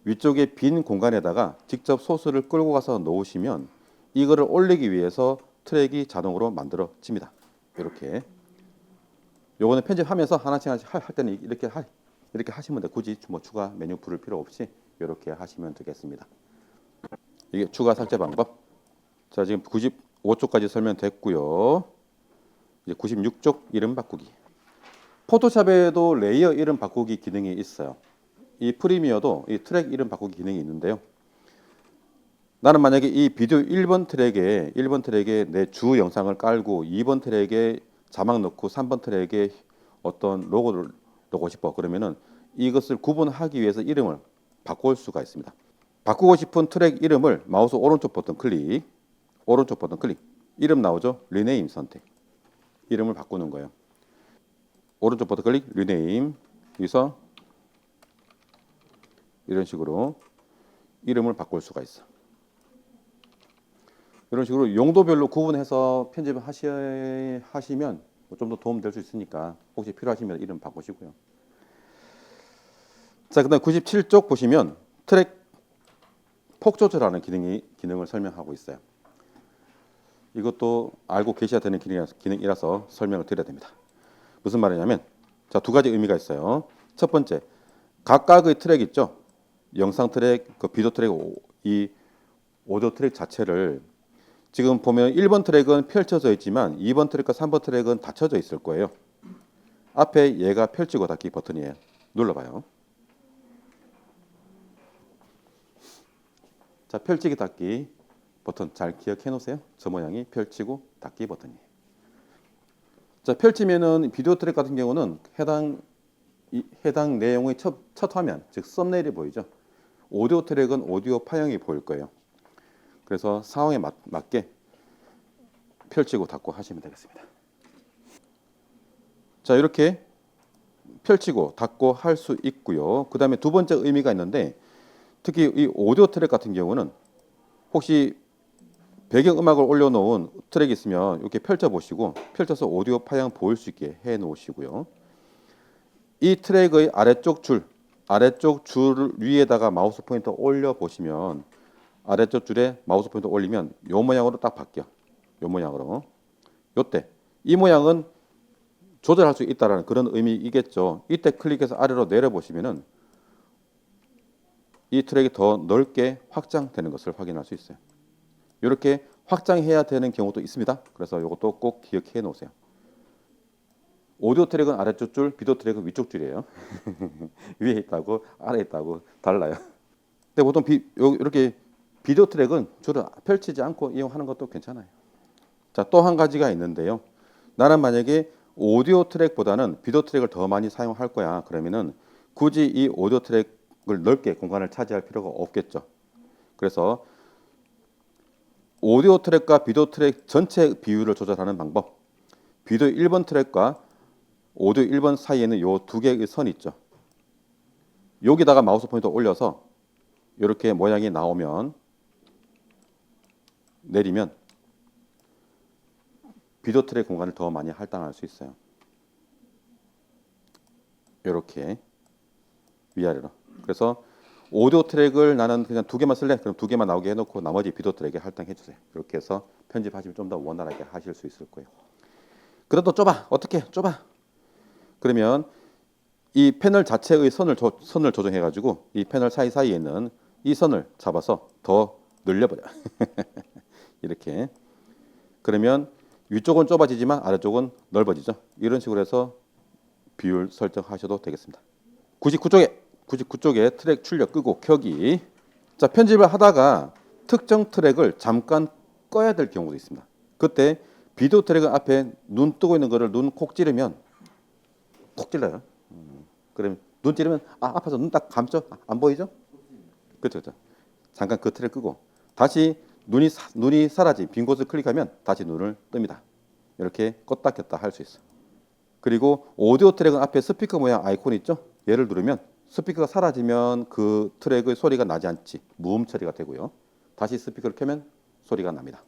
위쪽에 빈 공간에다가 직접 소스를 끌고 가서 놓으시면 이거를 올리기 위해서 트랙이 자동으로 만들어집니다. 이렇게. 요거는 편집하면서 하나씩 할 때는 이렇게 하시면 돼. 굳이 뭐 추가 메뉴 부를 필요 없이 이렇게 하시면 되겠습니다. 이게 추가 삭제 방법. 자, 지금 95쪽까지 설명됐고요. 이제 96쪽 이름 바꾸기. 포토샵에도 레이어 이름 바꾸기 기능이 있어요. 이 프리미어도 이 트랙 이름 바꾸기 기능이 있는데요. 나는 만약에 이 비디오 1번 트랙에 내 주 영상을 깔고 2번 트랙에 자막 넣고 3번 트랙에 어떤 로고를 넣고 싶어. 그러면은 이것을 구분하기 위해서 이름을 바꿀 수가 있습니다. 바꾸고 싶은 트랙 이름을 마우스 오른쪽 버튼 클릭, 이름 나오죠? 리네임 선택. 이름을 바꾸는 거예요. 오른쪽 버튼 클릭, 리네임. 여기서 이런 식으로 이름을 바꿀 수가 있어. 이런 식으로 용도별로 구분해서 편집을 하시면 좀 더 도움 될 수 있으니까 혹시 필요하시면 이름 바꾸시고요. 자, 그다음 97쪽 보시면 트랙 폭 조절하는 기능을 설명하고 있어요. 이것도 알고 계셔야 되는 기능이라서 설명을 드려야 됩니다. 무슨 말이냐면, 자, 두 가지 의미가 있어요. 첫 번째, 각각의 트랙 있죠. 영상 트랙, 그 비디오 트랙, 이 오디오 트랙 자체를 지금 보면 1번 트랙은 펼쳐져 있지만 2번 트랙과 3번 트랙은 닫혀져 있을 거예요. 앞에 얘가 펼치고 닫기 버튼이에요. 눌러봐요. 자, 펼치기 닫기 버튼 잘 기억해 놓으세요. 저 모양이 펼치고 닫기 버튼이에요. 자, 펼치면은 비디오 트랙 같은 경우는 해당 내용의 첫 화면, 즉 썸네일이 보이죠. 오디오 트랙은 오디오 파형이 보일 거예요. 그래서 상황에 맞게 펼치고 닫고 하시면 되겠습니다. 자, 이렇게 펼치고 닫고 할 수 있고요. 그 다음에 두 번째 의미가 있는데, 특히 이 오디오 트랙 같은 경우는 혹시 배경음악을 올려놓은 트랙이 있으면 이렇게 펼쳐보시고 펼쳐서 오디오 파형 보일 수 있게 해놓으시고요. 이 트랙의 아래쪽 줄 위에다가 마우스 포인터 올려보시면 아래쪽 줄에 마우스 포인터 올리면 이 모양으로 딱 바뀌어. 이 모양으로. 요때 이 모양은 조절할 수 있다라는 그런 의미이겠죠. 이때 클릭해서 아래로 내려보시면은 이 트랙이 더 넓게 확장되는 것을 확인할 수 있어요. 이렇게 확장해야 되는 경우도 있습니다. 그래서 이것도 꼭 기억해 놓으세요. 오디오 트랙은 아래쪽 줄, 비디오 트랙은 위쪽 줄이에요. 위에 있다고 아래에 있다고 달라요. 근데 보통 이렇게 비디오 트랙은 줄을 펼치지 않고 이용하는 것도 괜찮아요. 자, 또 한 가지가 있는데요. 나는 만약에 오디오 트랙보다는 비디오 트랙을 더 많이 사용할 거야. 그러면은 굳이 이 오디오 트랙을 넓게 공간을 차지할 필요가 없겠죠. 그래서 오디오 트랙과 비디오 트랙 전체 비율을 조절하는 방법. 비디오 1번 트랙과 오디오 1번 사이에는 이 두 개의 선이 있죠. 여기다가 마우스 포인터 올려서 이렇게 모양이 나오면 내리면 비디오 트랙 공간을 더 많이 할당할 수 있어요. 이렇게 위아래로. 그래서 오디오 트랙을 나는 그냥 두 개만 쓸래? 그럼 두 개만 나오게 해놓고 나머지 비디오 트랙에 할당해 주세요. 이렇게 해서 편집하시면 좀 더 원활하게 하실 수 있을 거예요. 그래도 좁아. 어떻게? 좁아. 그러면 이 패널 자체의 선을 조정해가지고 이 패널 사이사이에 있는 이 선을 잡아서 더 늘려버려. 이렇게. 그러면 위쪽은 좁아지지만 아래쪽은 넓어지죠. 이런 식으로 해서 비율 설정하셔도 되겠습니다. 99쪽에 트랙 출력 끄고 켜기. 자, 편집을 하다가 특정 트랙을 잠깐 꺼야 될 경우도 있습니다. 그때 비디오 트랙 앞에 눈 뜨고 있는 거를 눈 콕 찌르면 콕 찔러요. 그러면 눈 찌르면 아파서 눈 딱 감죠? 안 보이죠? 그렇죠. 잠깐 그 트랙 끄고 다시 눈이 사라진 빈 곳을 클릭하면 다시 눈을 뜹니다. 이렇게 껐다 켰다 할 수 있어. 그리고 오디오 트랙은 앞에 스피커 모양 아이콘이 있죠? 얘를 누르면 스피커가 사라지면 그 트랙의 소리가 나지 않지. 무음 처리가 되고요. 다시 스피커를 켜면 소리가 납니다.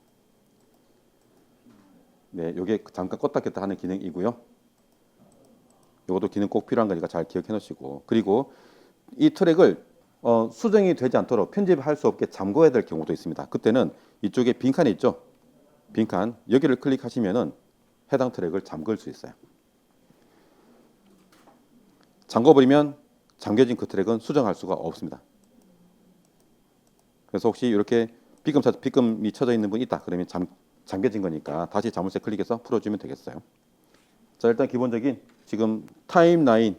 네, 이게 잠깐 껐다 켰다 하는 기능이고요. 이것도 기능 꼭 필요한 거니까 잘 기억해 놓으시고. 그리고 이 트랙을 수정이 되지 않도록 편집할 수 없게 잠궈야 될 경우도 있습니다. 그때는 이쪽에 빈칸이 있죠. 빈칸 여기를 클릭하시면은 해당 트랙을 잠글 수 있어요. 잠궈버리면 잠겨진 그 트랙은 수정할 수가 없습니다. 그래서 혹시 이렇게 비금이 쳐져 있는 분이 있다. 그러면 잠겨진 거니까 다시 자물쇠 클릭해서 풀어주면 되겠어요. 자, 일단 기본적인 지금 타임라인에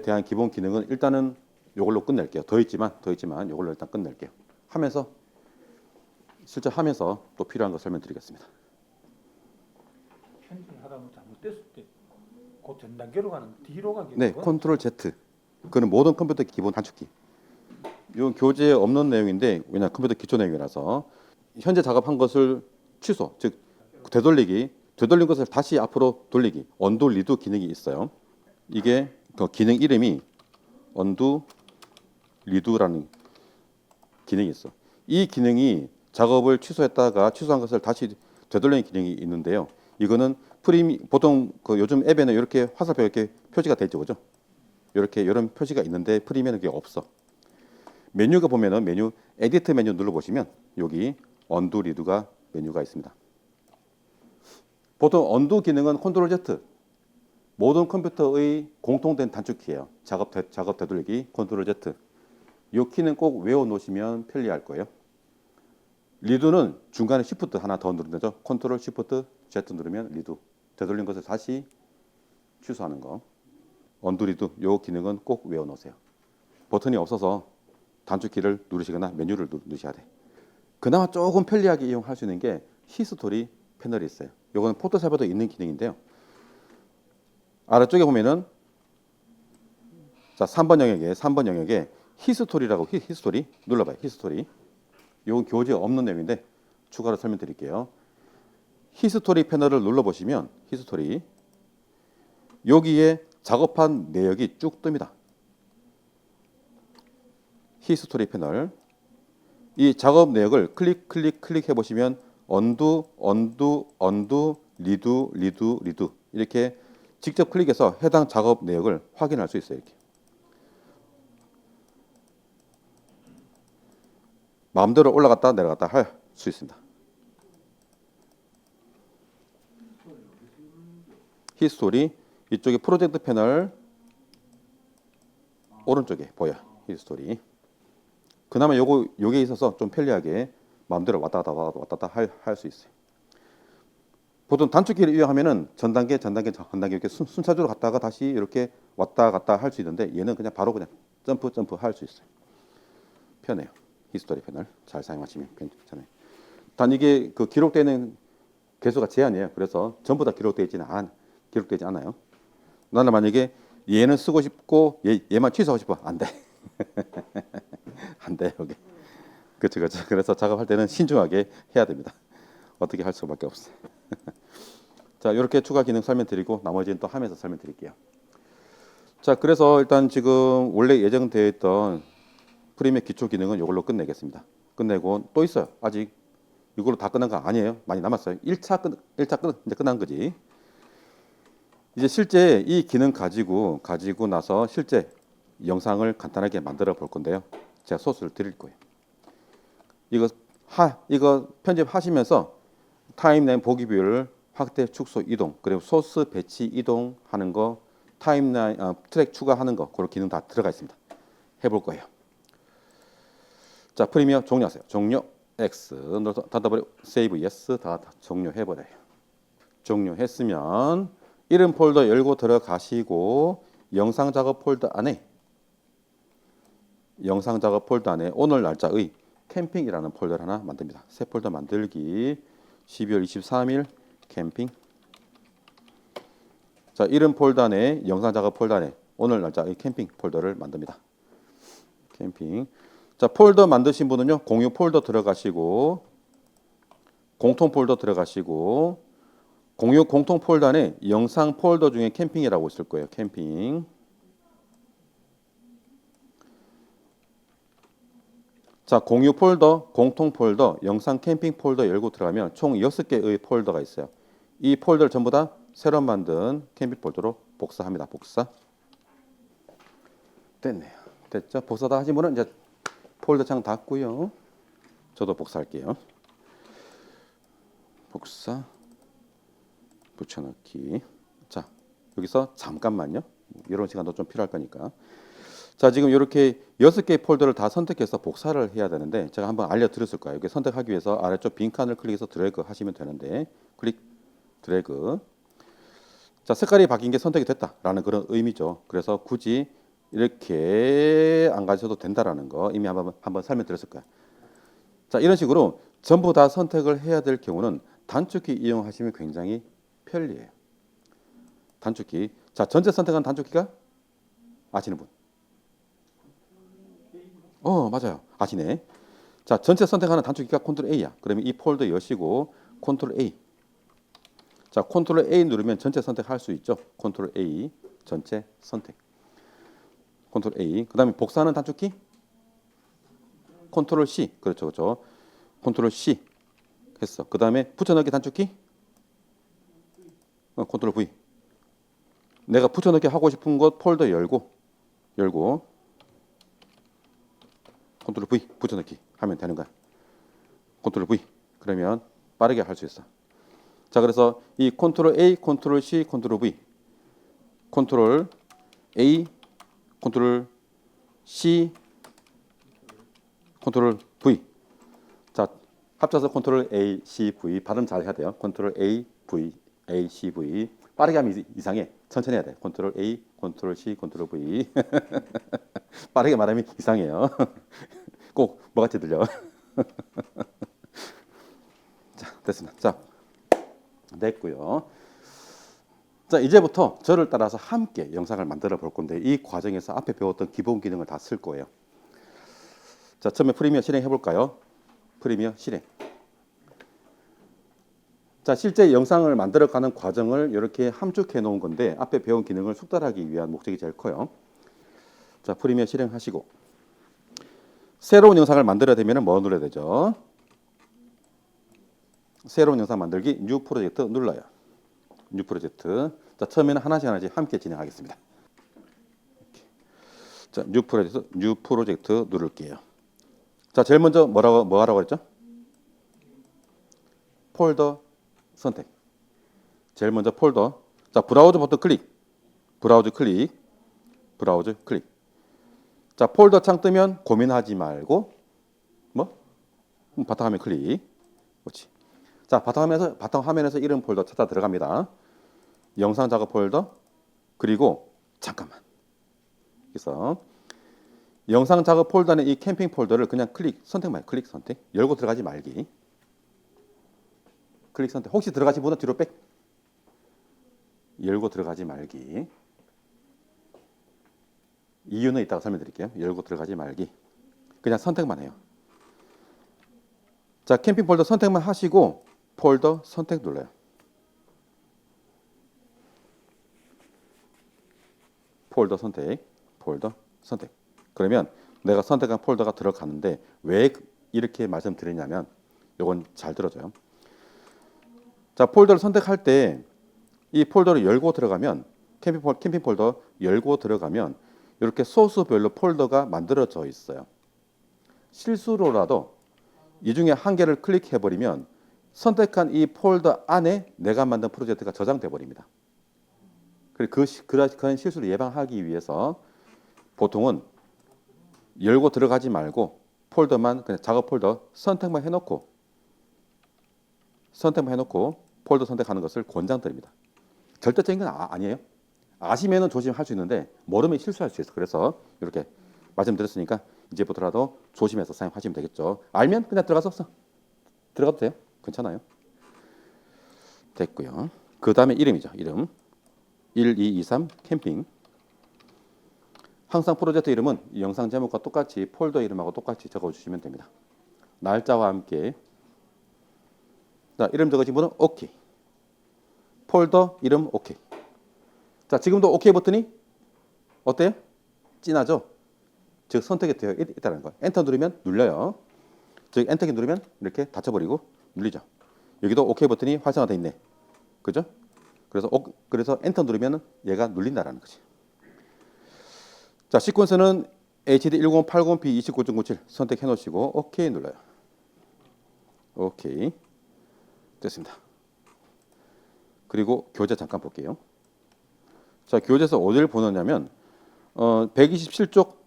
대한 기본 기능은 일단은 이걸로 끝낼게요. 더 있지만 이걸로 일단 끝낼게요. 하면서 실제 하면서 또 필요한 거 설명드리겠습니다. 편집을 하다 보면 잘못됐을 때 그 전 단계로 가는 뒤로 가는 게 네, 컨트롤 Z. 그는 모든 컴퓨터 기본 단축키. 이건 교재에 없는 내용인데 왜냐 컴퓨터 기초 내용이라서 현재 작업한 것을 취소, 즉 되돌린 것을 다시 앞으로 돌리기, 언두 리두 기능이 있어요. 이게 그 기능 이름이 언두 리두라는 기능이 있어. 이 기능이 작업을 취소했다가 취소한 것을 다시 되돌리는 기능이 있는데요. 이거는 보통 그 요즘 앱에는 이렇게 화살표 이렇게 표시가 되죠, 그죠? 이렇게 이런 표시가 있는데 프리미어는 그게 없어. 메뉴가 보면은 메뉴 에디트 메뉴 눌러 보시면 여기 언두 리두가 메뉴가 있습니다. 보통 언두 기능은 컨트롤 Z. 모든 컴퓨터의 공통된 단축키예요. 작업 되돌리기 컨트롤 Z. 이 키는 꼭 외워 놓으시면 편리할 거예요. 리두는 중간에 쉬프트 하나 더 누르면 되죠. 컨트롤 쉬프트 Z 누르면 리두. 되돌린 것을 다시 취소하는 거. 언두 리두 이 기능은 꼭 외워 놓으세요. 버튼이 없어서 단축키를 누르시거나 메뉴를 누르셔야 돼. 그나마 조금 편리하게 이용할 수 있는 게 히스토리 패널이 있어요. 이거는 포토샵에도 있는 기능인데요. 아래쪽에 보면은 자 3번 영역에 히스토리라고 히스토리 눌러봐요. 히스토리. 이건 교재에 없는 내용인데 추가로 설명드릴게요. 히스토리 패널을 눌러보시면 히스토리 여기에 작업한 내역이 쭉 뜹니다. 히스토리 패널 이 작업 내역을 클릭해 보시면 언두 리두 이렇게 직접 클릭해서 해당 작업 내역을 확인할 수 있어요. 이렇게 마음대로 올라갔다 내려갔다 할 수 있습니다. 히스토리 이쪽에 프로젝트 패널 오른쪽에 보여 히스토리. 그나마 요게 있어서 좀 편리하게 마음대로 왔다 갔다 할 수 있어요. 보통 단축키를 이용하면은 전 단계 이렇게 순차적으로 갔다가 다시 이렇게 왔다 갔다 할 수 있는데 얘는 그냥 바로 그냥 점프 할 수 있어요. 편해요. 히스토리 패널 잘 사용하시면 괜찮아요. 단 이게 그 기록되는 개수가 제한이에요. 그래서 전부 다 기록되지 않아요. 나는 만약에 얘는 쓰고 싶고 얘만 취소하고 싶어 안 돼. 안 돼 여기. 그렇죠. 그래서 작업할 때는 신중하게 해야 됩니다. 어떻게 할 수밖에 없어요. 자, 이렇게 추가 기능 설명드리고 나머지는 또 하면서 설명드릴게요. 자, 그래서 일단 지금 원래 예정되어 있던 프리미어 기초 기능은 이걸로 끝내겠습니다. 끝내고 또 있어요. 아직 이걸로 다 끝난 거 아니에요. 많이 남았어요. 1차 이제 끝난 거지. 이제 실제 이 기능 가지고 나서 실제 영상을 간단하게 만들어 볼 건데요. 제가 소스를 드릴 거예요. 이거 편집하시면서 타임라인 보기 뷰를 확대, 축소, 이동, 그리고 소스 배치 이동하는 거, 타임라인 트랙 추가하는 거, 그런 기능 다 들어가 있습니다. 해볼 거예요. 자, 프리미어 종료하세요. 종료 X 닫아버려 세이브 예스 다 종료해버려요. 종료했으면 이름 폴더 열고 들어가시고 영상 작업 폴더 안에 오늘 날짜의 캠핑이라는 폴더를 하나 만듭니다. 새 폴더 만들기 12월 23일 캠핑. 자, 이름 폴더 안에 영상 작업 폴더 안에 오늘 날짜의 캠핑 폴더를 만듭니다. 캠핑. 자, 폴더 만드신 분은요. 공유 폴더 들어가시고 공통 폴더 들어가시고 공통 폴더 안에 영상 폴더 중에 캠핑이라고 있을 거예요. 캠핑. 자, 공유 폴더, 공통 폴더, 영상 캠핑 폴더 열고 들어가면 총 6개의 폴더가 있어요. 이 폴더를 전부 다 새로 만든 캠핑 폴더로 복사합니다. 복사. 됐네요. 됐죠? 복사 다 하신 분은 이제 폴더 창 닫고요. 저도 복사할게요. 복사. 붙여넣기. 자, 여기서 잠깐만요. 이런 시간도 좀 필요할 거니까. 자, 지금 이렇게 6개의 폴더를 다 선택해서 복사를 해야 되는데 제가 한번 알려드렸을 거예요. 이렇게 선택하기 위해서 아래쪽 빈칸을 클릭해서 드래그 하시면 되는데 클릭, 드래그. 자, 색깔이 바뀐 게 선택이 됐다라는 그런 의미죠. 그래서 굳이 이렇게 안 가셔도 된다라는 거 이미 한번 설명드렸을 거예요. 자, 이런 식으로 전부 다 선택을 해야 될 경우는 단축키 이용하시면 굉장히 편리해요. 단축키. 자, 전체 선택한 단축키가 아시는 분? 맞아요. 아시네. 자, 전체 선택하는 단축키가 컨트롤 A야. 그러면 이 폴더 여시고 컨트롤 A. 자, 컨트롤 A 누르면 전체 선택할 수 있죠. 컨트롤 A 전체 선택. 컨트롤 A. 그다음에 복사하는 단축키 컨트롤 C. 그렇죠, 그렇죠. 컨트롤 C 했어. 그다음에 붙여넣기 단축키 컨트롤 V. 내가 붙여넣기 하고 싶은 것 폴더 열고 컨트롤 V 붙여넣기 하면 되는 거야. 컨트롤 V. 그러면 빠르게 할 수 있어. 자, 그래서 이 컨트롤 A, 컨트롤 C, 컨트롤 V, 컨트롤 A, 컨트롤 C, 컨트롤 V. 자, 합쳐서 컨트롤 A, C, V. 발음 잘 해야 돼요. 컨트롤 A, V, A, C, V. 빠르게 하면 이상해. 천천히 해야 돼. 컨트롤 A, 컨트롤 C, 컨트롤 V. 빠르게 말하면 이상해요. 꼭 뭐같이 들려. 자, 됐습니다. 자, 됐고요. 자, 이제부터 저를 따라서 함께 영상을 만들어 볼 건데 이 과정에서 앞에 배웠던 기본 기능을 다 쓸 거예요. 자, 처음에 프리미어 실행해 볼까요? 프리미어 실행. 자, 실제 영상을 만들어가는 과정을 이렇게 함축해 놓은 건데 앞에 배운 기능을 숙달하기 위한 목적이 제일 커요. 자, 프리미어 실행하시고 새로운 영상을 만들어야 되면 뭐 눌러야 되죠? 새로운 영상 만들기 뉴 프로젝트 눌러요. 뉴 프로젝트. 자, 처음에는 하나씩 함께 진행하겠습니다. 자, 뉴 프로젝트 누를게요. 자, 제일 먼저 뭐 하라고 그랬죠? 폴더 선택. 제일 먼저 폴더. 자, 브라우저 버튼 클릭. 브라우저 클릭. 자, 폴더 창 뜨면 고민하지 말고 바탕화면 클릭. 그렇지. 자, 바탕화면에서 이름 폴더 찾아 들어갑니다. 영상 작업 폴더. 그리고 잠깐만. 그래서 영상 작업 폴더 안에 이 캠핑 폴더를 그냥 선택만 해요. 클릭 선택. 열고 들어가지 말기. 클릭 선택. 혹시 들어가신 분은 뒤로 백. 열고 들어가지 말기. 이유는 이따가 설명드릴게요. 열고 들어가지 말기. 그냥 선택만 해요. 자, 캠핑 폴더 선택만 하시고 폴더 선택 눌러요. 폴더 선택. 그러면 내가 선택한 폴더가 들어가는데 왜 이렇게 말씀드리냐면 이건 잘 들어줘요. 자, 폴더를 선택할 때 이 폴더를 열고 들어가면 캠핑 폴더 열고 들어가면 이렇게 소스별로 폴더가 만들어져 있어요. 실수로라도 이 중에 한 개를 클릭해 버리면 선택한 이 폴더 안에 내가 만든 프로젝트가 저장돼 버립니다. 그런 실수를 예방하기 위해서 보통은 열고 들어가지 말고 폴더만 그냥 작업 폴더 선택만 해놓고 폴더 선택하는 것을 권장드립니다. 절대적인 건 아니에요. 아시면은 조심할 수 있는데 모르면 실수할 수 있어. 그래서 이렇게 말씀드렸으니까 이제부터라도 조심해서 사용하시면 되겠죠. 알면 그냥 들어가도 돼요. 괜찮아요. 됐고요. 그 다음에 이름이죠. 이름 1, 2, 2, 3 캠핑. 항상 프로젝트 이름은 이 영상 제목과 똑같이 폴더 이름하고 똑같이 적어주시면 됩니다. 날짜와 함께. 자, 이름 적으신 분은 오케이. 폴더 이름 오케이. 자, 지금도 오케이 버튼이 어때요? 진하죠? 즉 선택이 되어 있다는 거. 엔터 누르면 눌려요. 즉 엔터키 누르면 이렇게 닫혀버리고 눌리죠. 여기도 오케이 버튼이 활성화되어 있네. 그죠? 그래서 엔터 누르면 얘가 눌린다라는 거지. 자, 시퀀스는 HD 1080p 29.97 선택해 놓으시고 오케이 눌러요. 오케이. 됐습니다. 그리고 교재 잠깐 볼게요. 자, 교재에서 어디를 보느냐면 127쪽.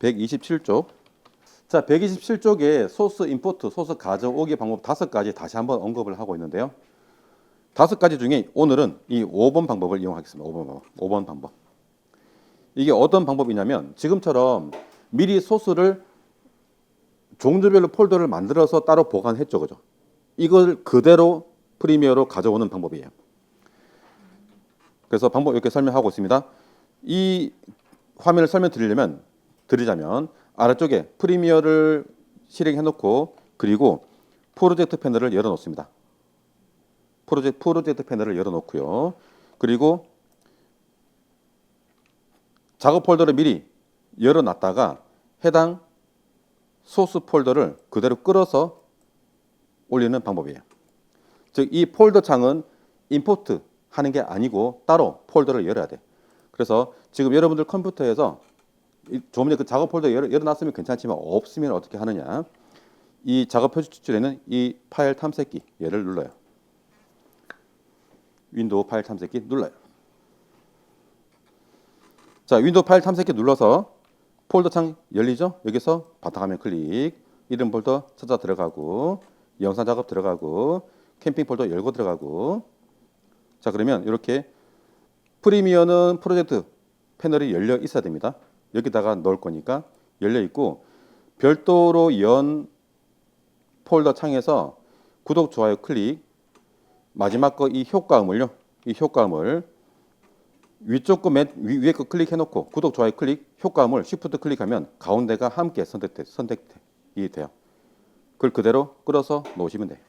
자, 127쪽에 소스 임포트, 소스 가져오기 방법 5가지 다시 한번 언급을 하고 있는데요. 5가지 중에 오늘은 이 5번 방법을 이용하겠습니다. 5번 방법. 이게 어떤 방법이냐면 지금처럼 미리 소스를 종류별로 폴더를 만들어서 따로 보관했죠. 그죠? 이걸 그대로 프리미어로 가져오는 방법이에요. 그래서 방법 이렇게 설명하고 있습니다. 이 화면을 드리자면 아래쪽에 프리미어를 실행해 놓고 그리고 프로젝트 패널을 열어 놓습니다. 프로젝트 패널을 열어 놓고요. 그리고 작업 폴더를 미리 열어 놨다가 해당 소스 폴더를 그대로 끌어서 올리는 방법이에요. 즉 이 폴더 창은 임포트 하는 게 아니고 따로 폴더를 열어야 돼. 그래서 지금 여러분들 컴퓨터에서 조금 전에 그 작업 폴더 열어놨으면 괜찮지만 없으면 어떻게 하느냐. 이 작업 표시 추출에는 이 파일 탐색기 얘를 눌러요. 윈도우 파일 탐색기 눌러요. 자, 윈도우 파일 탐색기 눌러서 폴더 창 열리죠? 여기서 바탕화면 클릭, 이름 폴더 찾아 들어가고, 영상 작업 들어가고, 캠핑 폴더 열고 들어가고. 자, 그러면 이렇게 프리미어는 프로젝트 패널이 열려 있어야 됩니다. 여기다가 넣을 거니까 열려 있고, 별도로 연 폴더 창에서 구독, 좋아요 클릭, 마지막 거 이 효과음을요. 이 효과음을 위쪽 거 맨 위에 거 클릭해 놓고 구독, 좋아요 클릭, 효과음을 쉬프트 클릭하면 가운데가 함께 선택이 돼요. 그걸 그대로 끌어서 놓으시면 돼요.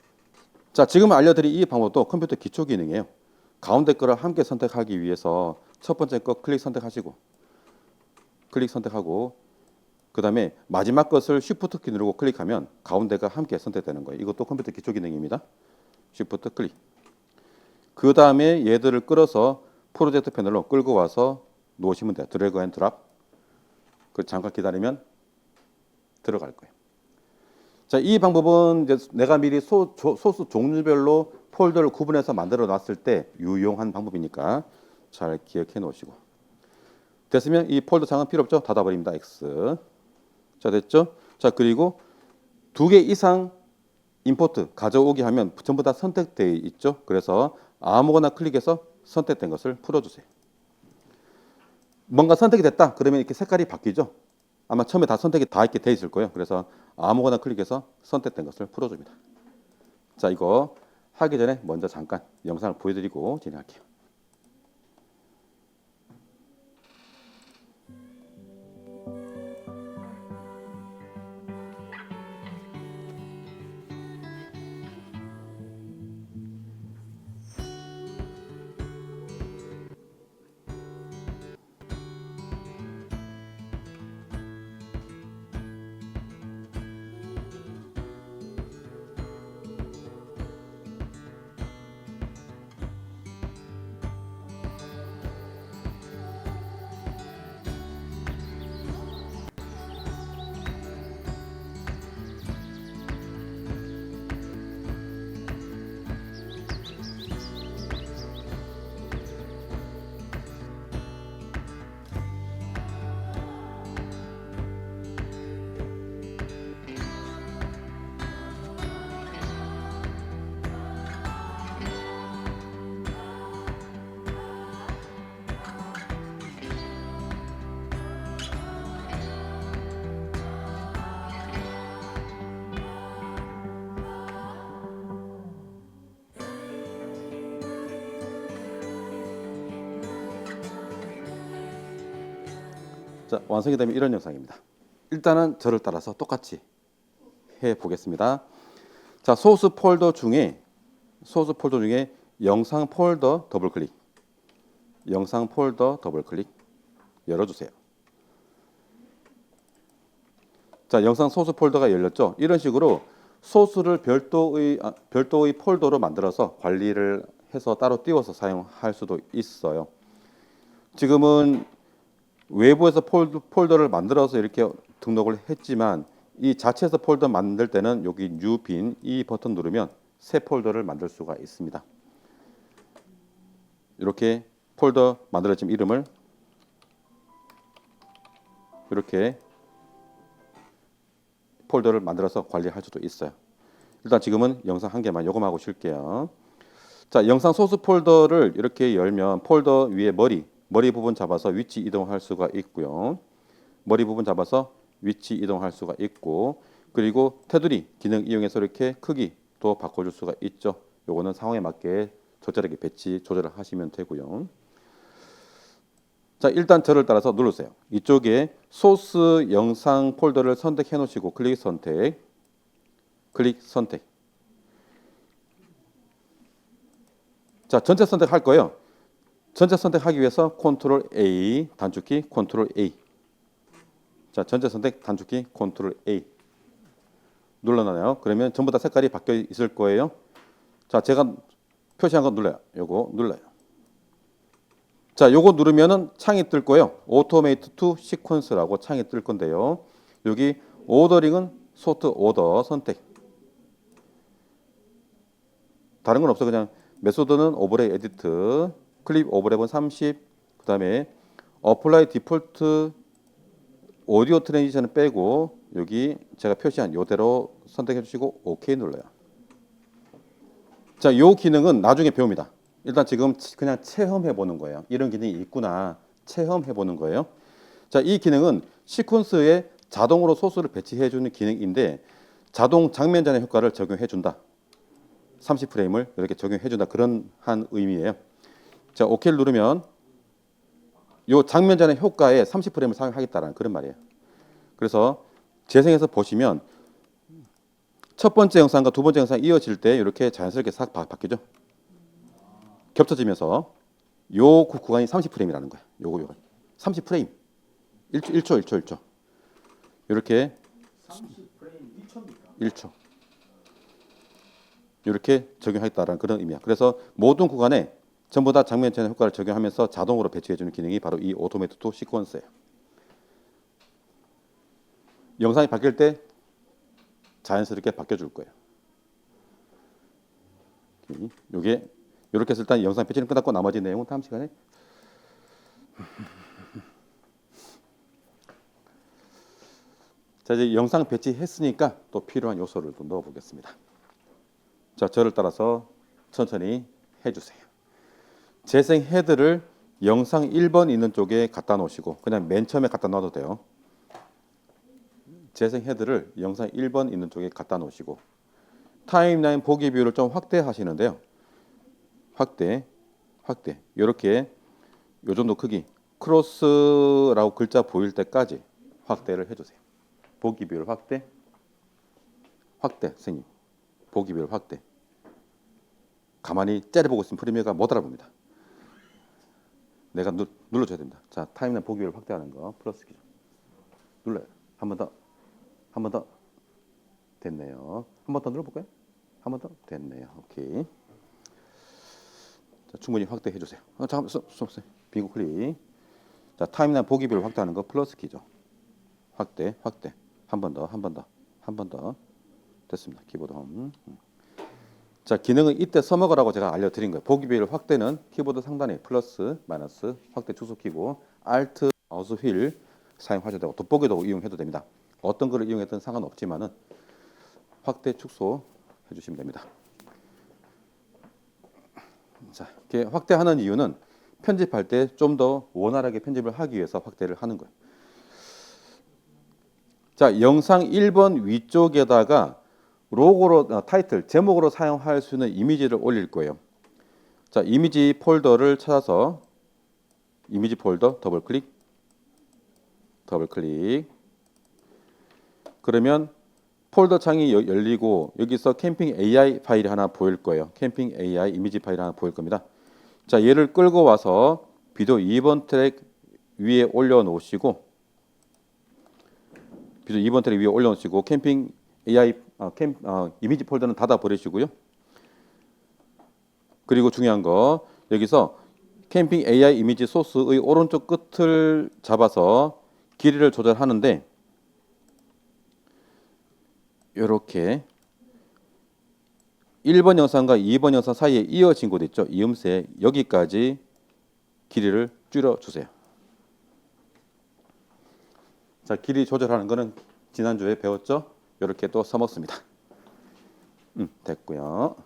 자, 지금 알려드린 이 방법도 컴퓨터 기초 기능이에요. 가운데 거를 함께 선택하기 위해서 첫 번째 거 클릭 선택하고 그 다음에 마지막 것을 쉬프트 키 누르고 클릭하면 가운데가 함께 선택되는 거예요. 이것도 컴퓨터 기초 기능입니다. 쉬프트 클릭. 그 다음에 얘들을 끌어서 프로젝트 패널로 끌고 와서 놓으시면 돼요. 드래그 앤 드랍. 그 잠깐 기다리면 들어갈 거예요. 자, 이 방법은 이제 내가 미리 소스 종류별로 폴더를 구분해서 만들어 놨을 때 유용한 방법이니까 잘 기억해 놓으시고. 됐으면 이 폴더 창은 필요 없죠? 닫아버립니다. X. 자, 됐죠? 자, 그리고 2개 이상 임포트 가져오기 하면 전부 다 선택되어 있죠? 그래서 아무거나 클릭해서 선택된 것을 풀어주세요. 뭔가 선택이 됐다. 그러면 이렇게 색깔이 바뀌죠? 아마 처음에 다 선택이 다 있게 돼 있을 거예요. 그래서 아무거나 클릭해서 선택된 것을 풀어줍니다. 자, 이거 하기 전에 먼저 잠깐 영상을 보여드리고 진행할게요. 자, 완성이 되면 이런 영상입니다. 일단은 저를 따라서 똑같이 해 보겠습니다. 자, 소스 폴더 중에 영상 폴더 더블 클릭. 영상 폴더 더블 클릭 열어주세요. 자, 영상 소스 폴더가 열렸죠? 이런 식으로 소스를 별도의 폴더로 만들어서 관리를 해서 따로 띄워서 사용할 수도 있어요. 지금은 외부에서 폴더를 만들어서 이렇게 등록을 했지만 이 자체에서 폴더 만들 때는 여기 뉴 빈 이 버튼 누르면 새 폴더를 만들 수가 있습니다. 이렇게 폴더 만들어진 이름을 이렇게 폴더를 만들어서 관리할 수도 있어요. 일단 지금은 영상 한 개만 요금하고 쉴게요. 자, 영상 소스 폴더를 이렇게 열면 폴더 위에 머리 부분 잡아서 위치 이동할 수가 있고요. 머리 부분 잡아서 위치 이동할 수가 있고, 그리고 테두리 기능 이용해서 이렇게 크기도 바꿔줄 수가 있죠. 요거는 상황에 맞게 적절하게 배치 조절을 하시면 되고요. 자, 일단 저를 따라서 누르세요. 이쪽에 소스 영상 폴더를 선택해 놓으시고 클릭 선택, 클릭 선택. 자, 전체 선택할 거예요. 전체 선택하기 위해서 컨트롤 A, 단축키 컨트롤 A. 자, 전체 선택 단축키 컨트롤 A 눌러놔요. 그러면 전부 다 색깔이 바뀌어 있을 거예요. 자, 제가 표시한 거 눌러요. 요거 눌러요. 자, 요거 누르면은 창이 뜰 거예요. 오토메이트 투 시퀀스라고 창이 뜰 건데요. 여기 오더링은 소트 오더 선택. 다른 건 없어. 그냥 메소드는 오버레이 에디트, 클립 오버랩은 30, 그다음에 어플라이 디폴트 오디오 트랜지션을 빼고 여기 제가 표시한 이대로 선택해 주시고 OK 눌러요. 자, 요 기능은 나중에 배웁니다. 일단 지금 그냥 체험해 보는 거예요. 이런 기능이 있구나 체험해 보는 거예요. 자, 이 기능은 시퀀스에 자동으로 소스를 배치해 주는 기능인데 자동 장면 전환 효과를 적용해 준다. 30프레임을 이렇게 적용해 준다. 그런 한 의미예요. 자, OK를 누르면 요 장면 전환 효과에 30프레임을 사용하겠다라는 그런 말이에요. 그래서 재생해서 보시면 첫 번째 영상과 두 번째 영상이 이어질 때 이렇게 자연스럽게 싹 바뀌죠. 겹쳐지면서 요 구간이 30프레임이라는 거예요. 요거 30프레임. 1초. 이렇게 30프레임 1초입니까? 1초. 이렇게 적용하겠다라는 그런 의미야. 그래서 모든 구간에 전부 다 장면 전환 효과를 적용하면서 자동으로 배치해주는 기능이 바로 이 오토메이트 투 시퀀스예요. 영상이 바뀔 때 자연스럽게 바뀌어줄 거예요. 요게 이렇게 해서 일단 영상 배치는 끝났고 나머지 내용은 다음 시간에 자, 이제 영상 배치했으니까 또 필요한 요소를 또 넣어보겠습니다. 자, 저를 따라서 천천히 해주세요. 재생 헤드를 영상 1번 있는 쪽에 갖다 놓으시고 그냥 맨 처음에 갖다 놔도 돼요. 재생 헤드를 영상 1번 있는 쪽에 갖다 놓으시고 타임라인 보기 뷰를 좀 확대하시는데요. 확대. 이렇게 요 정도 크기 크로스라고 글자 보일 때까지 확대를 해주세요. 보기 뷰를 확대. 선생님. 보기 뷰를 확대. 가만히 째려보고 있으면 프리미어가 못 알아봅니다. 내가 눌러줘야 됩니다. 자, 타임라인 보기 뷰를 확대하는 거 플러스 키 눌러요. 한 번 더 됐네요. 한 번 더 눌러볼까요? 한 번 더 됐네요. 오케이. 자, 충분히 확대해 주세요. 잠깐만, 빙고 클릭. 자, 타임라인 보기 뷰를 확대하는 거 플러스 키죠. 확대. 한 번 더. 됐습니다. 키보드 홈. 자, 기능은 이때 써먹으라고 제가 알려드린 거예요. 보기 뷰를 확대는 키보드 상단에 플러스, 마이너스, 확대 축소키고 Alt, 마우스 휠 사용하셔도 되고 돋보기도 이용해도 됩니다. 어떤 거를 이용해도 상관없지만은 확대 축소 해주시면 됩니다. 자, 이렇게 확대하는 이유는 편집할 때 좀 더 원활하게 편집을 하기 위해서 확대를 하는 거예요. 자, 영상 1번 위쪽에다가 로고로 타이틀 제목으로 사용할 수 있는 이미지를 올릴 거예요. 자, 이미지 폴더를 찾아서 이미지 폴더 더블 클릭. 그러면 폴더 창이 열리고 여기서 캠핑 AI 파일이 하나 보일 거예요. 캠핑 AI 이미지 파일이 하나 보일 겁니다. 자, 얘를 끌고 와서 비디오 2번 트랙 위에 올려 놓으시고 캠핑 AI 이미지 폴더는 닫아 버리시고요. 그리고 중요한 거 여기서 캠핑 AI 이미지 소스의 오른쪽 끝을 잡아서 길이를 조절하는데 이렇게 1번 영상과 2번 영상 사이에 이어진 곳 있죠. 이음새 여기까지 길이를 줄여주세요. 자, 길이 조절하는 거는 지난주에 배웠죠. 이렇게 또 써먹습니다. 됐고요.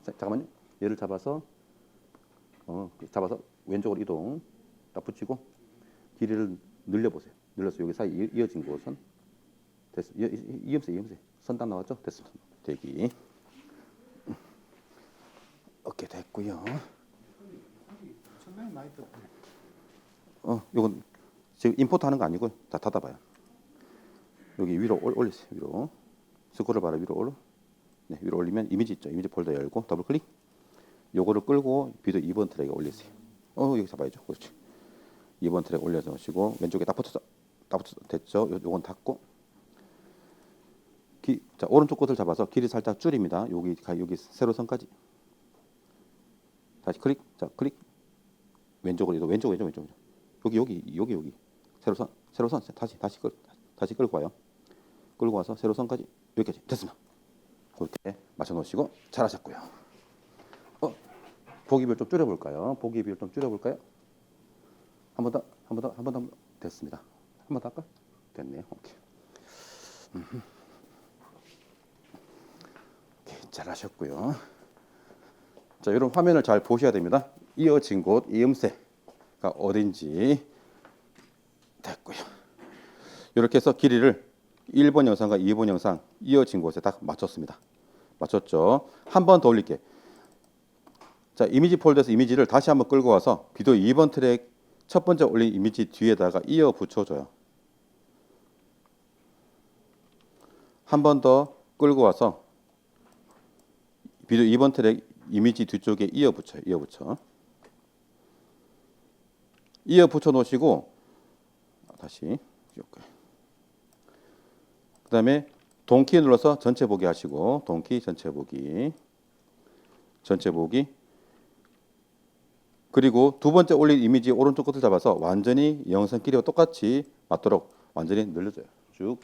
잠깐만요. 얘를 잡아서 잡아서 왼쪽으로 이동. 딱 붙이고 길이를 늘려보세요. 늘려서 여기 사이 이어진 곳은 됐어. 이음새 선단 나왔죠? 됐습니다. 대기. 오케이 됐고요. 상당히 많이 떴네. 요건 지금 임포트 하는 거 아니고 다 닫아봐요. 여기 위로 올리세요. 위로 스크롤 바로 위로 올려. 네, 위로 올리면 이미지 있죠. 이미지 폴더 열고 더블 클릭. 요거를 끌고 비디오 2번 트랙에 올리세요. 여기 잡아야죠. 그렇지. 2번 트랙 올려서 오시고 왼쪽에 딱 붙어서 됐죠. 요건 닫고. 자 오른쪽 것을 잡아서 길이 살짝 줄입니다. 여기 세로선까지. 다시 클릭. 자 클릭. 왼쪽으로 이동. 왼쪽. 여기. 세로선. 다시 끌고 와요. 끌고 와서 세로선까지 여기까지 됐습니다. 그렇게 맞춰 놓으시고 잘하셨고요. 보기 비율 좀 줄여볼까요? 한 번 더. 됐습니다. 한 번 더 할까? 됐네요. 오케이. 잘하셨고요. 자, 이런 화면을 잘 보셔야 됩니다. 이어진 곳, 이음새가 어딘지 됐고요. 이렇게 해서 길이를 1번 영상과 2번 영상 이어진 곳에 딱 맞췄습니다. 맞췄죠? 한 번 더 올릴게. 자, 이미지 폴더에서 이미지를 다시 한번 끌고 와서 비디오 2번 트랙 첫 번째 올린 이미지 뒤에다가 이어 붙여줘요. 한 번 더 끌고 와서 비디오 2번 트랙 이미지 뒤쪽에 이어 붙여요. 이어 붙여 놓으시고 다시 그 다음에 동키 눌러서 전체 보기 하시고 동키 전체 보기 그리고 두 번째 올린 이미지 오른쪽 끝을 잡아서 완전히 영상 길이와 똑같이 맞도록 완전히 늘려줘요. 쭉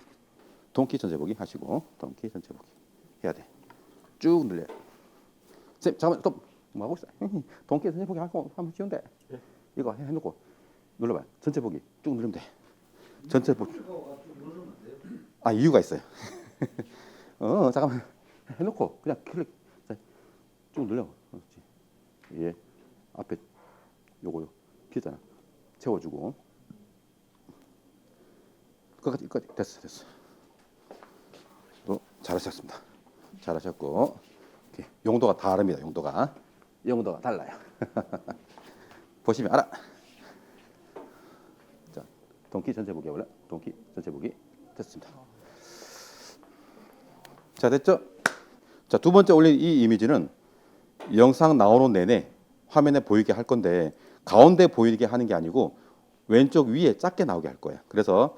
동키 전체 보기 하시고 동키 전체 보기 해야 돼. 쭉 늘려요. 쌤 잠깐만 또 뭐 하고 있어? 동키 전체 보기 하고 하면 쉬운데 이거 해놓고 눌러봐요. 전체 보기 쭉 누르면 돼. 전체 보기. 이유가 있어요. 잠깐만 해놓고 그냥 클릭 쭉 눌려. 그렇지. 예, 앞에 요거 비잖아. 채워주고. 끝까지 됐어. 또 잘하셨습니다. 잘하셨고 용도가 다릅니다. 용도가 달라요. 보시면 알아. 자, 동키 전체 보기 해볼래? 동키 전체 보기 됐습니다. 자, 됐죠? 자, 두 번째 올린 이 이미지는 영상 나오는 내내 화면에 보이게 할 건데 가운데 보이게 하는 게 아니고 왼쪽 위에 작게 나오게 할 거예요. 그래서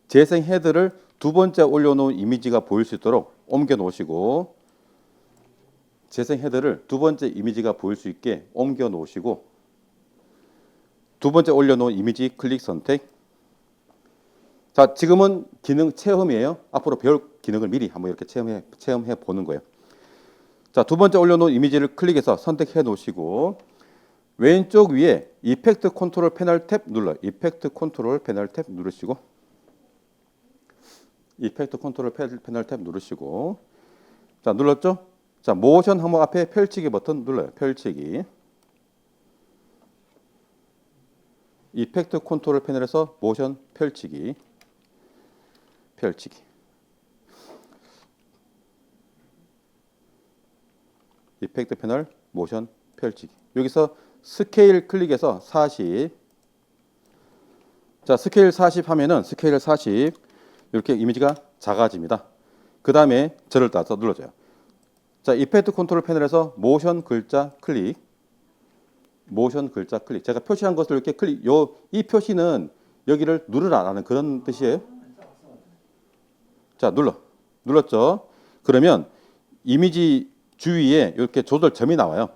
재생 헤드를 두 번째 올려놓은 이미지가 보일 수 있도록 옮겨 놓으시고 재생 헤드를 두 번째 이미지가 보일 수 있게 옮겨 놓으시고 두 번째 올려놓은 이미지 클릭 선택. 자, 지금은 기능 체험이에요. 앞으로 배울 기능을 미리 한번 이렇게 체험해 보는 거예요. 자, 두 번째 올려놓은 이미지를 클릭해서 선택해 놓으시고 왼쪽 위에 이펙트 컨트롤 패널 탭 눌러요. 이펙트 컨트롤 패널 탭 누르시고 이펙트 컨트롤 패널 탭 누르시고 자, 눌렀죠? 자, 모션 항목 앞에 펼치기 버튼 눌러요. 펼치기. 이펙트 컨트롤 패널에서 모션 펼치기. 이펙트 패널 모션 펼치기. 여기서 스케일 클릭해서 40. 자, 스케일 40 하면은 스케일 40 이렇게 이미지가 작아집니다. 그 다음에 절을 따서 눌러줘요. 자, 이펙트 컨트롤 패널에서 모션 글자 클릭. 제가 표시한 것을 이렇게 클릭. 이 표시는 여기를 누르라라는 그런 뜻이에요. 자, 눌렀죠? 그러면 이미지 주위에 이렇게 조절점이 나와요.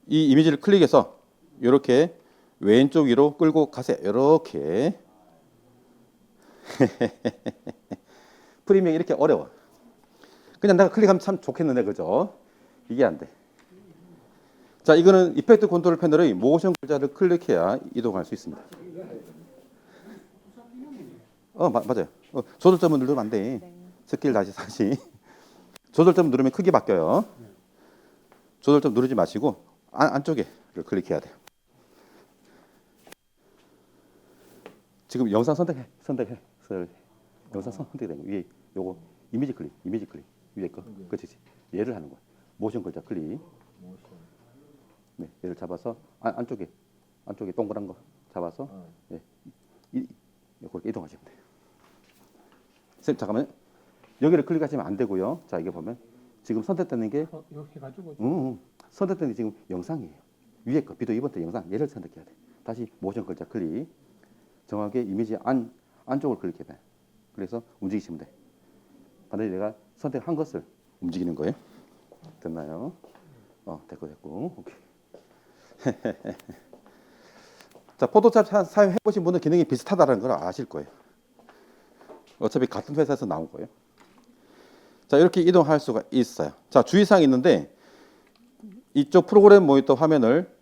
이 이미지를 클릭해서 이렇게 왼쪽 위로 끌고 가세요. 이렇게. 프리미엄이 이렇게 어려워. 그냥 내가 클릭하면 참 좋겠는데, 그죠? 이게 안 돼. 자, 이거는 이펙트 컨트롤 패널의 모션 글자를 클릭해야 이동할 수 있습니다. 맞아요. 조절점을 누르면 안 돼. 스킬 다시. 조절점 누르면 크기 바뀌어요. 조절 좀 누르지 마시고 안쪽에 클릭해야 돼요. 지금 영상 선택해. 영상 선택된 거 위에 요거 이미지 클릭 위에 거 그렇지. 얘를 하는 거야. 모션 글자 클릭. 네, 얘를 잡아서 안쪽에 동그란 거 잡아서 네, 그렇게 이동하시면 돼요. 선생님 잠깐만요. 여기를 클릭하시면 안 되고요. 자 이게 보면 지금 선택되는 게 이렇게 가지고 선택되는 게 지금 영상이에요. 위에 거 비디오 이번 때 영상 얘를 선택해야 돼. 다시 모션 글자 클릭. 정확하게 이미지 안쪽을 클릭해봐요. 그래서 움직이시면 돼. 반드시 내가 선택한 것을 움직이는 거예요. 됐나요? 됐고. 오케이. 자, 포토샵 사용해 보신 분은 기능이 비슷하다는 걸 아실 거예요. 어차피 같은 회사에서 나온 거예요. 자, 이렇게 이동할 수가 있어요. 자, 주의사항이 있는데 이쪽 프로그램 모니터 화면을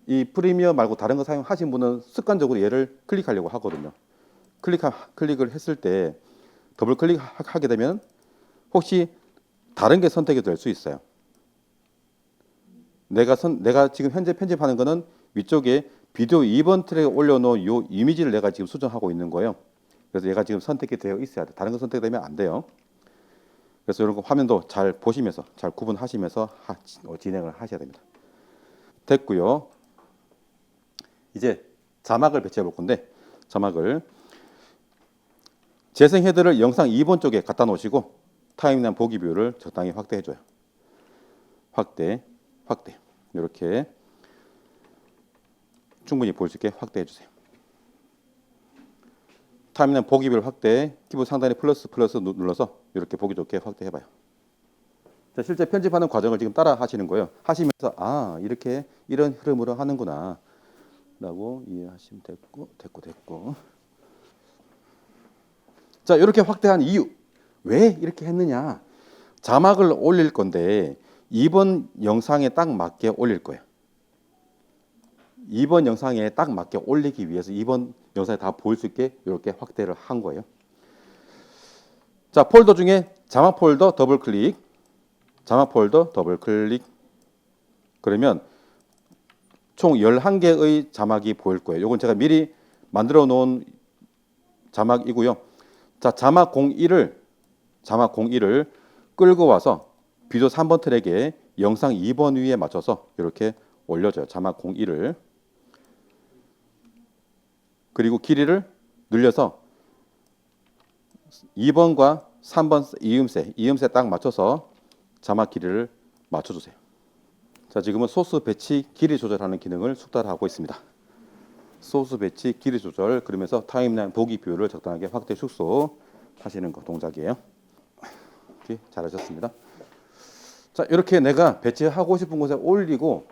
이 프리미어 말고 다른 거 사용하신 분은 습관적으로 얘를 클릭하려고 하거든요. 클릭을 했을 때 더블 클릭하게 되면 혹시 다른 게 선택이 될 수 있어요. 내가 지금 현재 편집하는 거는 위쪽에 비디오 2번 트랙에 올려놓은 이 이미지를 내가 지금 수정하고 있는 거예요. 그래서 얘가 지금 선택이 되어 있어야 돼. 다른 거 선택되면 안 돼요. 그래서 이런 거 화면도 잘 보시면서 잘 구분하시면서 진행을 하셔야 됩니다. 됐고요. 이제 자막을 배치해 볼 건데 자막을 재생 헤드를 영상 2번 쪽에 갖다 놓으시고 타임라인 보기 뷰를 적당히 확대해 줘요. 확대 이렇게 충분히 볼 수 있게 확대해 주세요. 타임라인 보기 뷰를 확대, 키보드 상단에 플러스 눌러서 이렇게 보기 좋게 확대해 봐요. 자, 실제 편집하는 과정을 지금 따라 하시는 거예요. 하시면서 이렇게 이런 흐름으로 하는구나 라고 이해하시면 됐고. 자, 이렇게 확대한 이유. 왜 이렇게 했느냐? 자막을 올릴 건데 이번 영상에 딱 맞게 올릴 거예요. 이번 영상에 딱 맞게 올리기 위해서 이번 영상에 다 보일 수 있게 이렇게 확대를 한 거예요. 자, 폴더 중에 자막 폴더 더블 클릭. 그러면 총 11개의 자막이 보일 거예요. 이건 제가 미리 만들어 놓은 자막이고요. 자, 자막 01을 끌고 와서 비디오 3번 트랙에 영상 2번 위에 맞춰서 이렇게 올려줘요. 자막 01을. 그리고 길이를 늘려서 2번과 3번 이음새 딱 맞춰서 자막 길이를 맞춰주세요. 자, 지금은 소스 배치 길이 조절하는 기능을 숙달하고 있습니다. 소스 배치 길이 조절 그러면서 타임라인 보기 뷰를 적당하게 확대 축소 하시는 거 동작이에요. 오케이, 잘하셨습니다. 자, 이렇게 내가 배치하고 싶은 곳에 올리고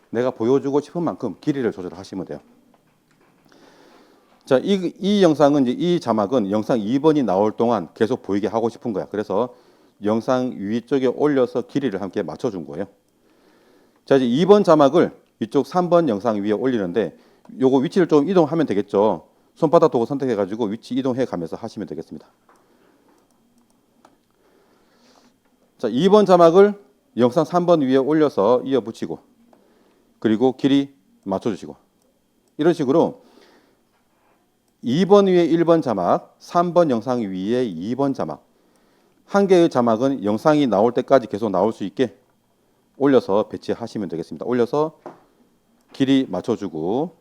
내가 보여주고 싶은 만큼 길이를 조절하시면 돼요. 자, 이 영상은 이제 이 자막은 영상 2번이 나올 동안 계속 보이게 하고 싶은 거야. 그래서 영상 위쪽에 올려서 길이를 함께 맞춰준 거예요. 자, 이제 2번 자막을 이쪽 3번 영상 위에 올리는데 요거 위치를 좀 이동하면 되겠죠. 손바닥 도구 선택해 가지고 위치 이동해 가면서 하시면 되겠습니다. 자, 2번 자막을 영상 3번 위에 올려서 이어 붙이고 그리고 길이 맞춰 주시고 이런 식으로 2번 위에 1번 자막, 3번 영상 위에 2번 자막. 한 개의 자막은 영상이 나올 때까지 계속 나올 수 있게 올려서 배치하시면 되겠습니다. 올려서 길이 맞춰주고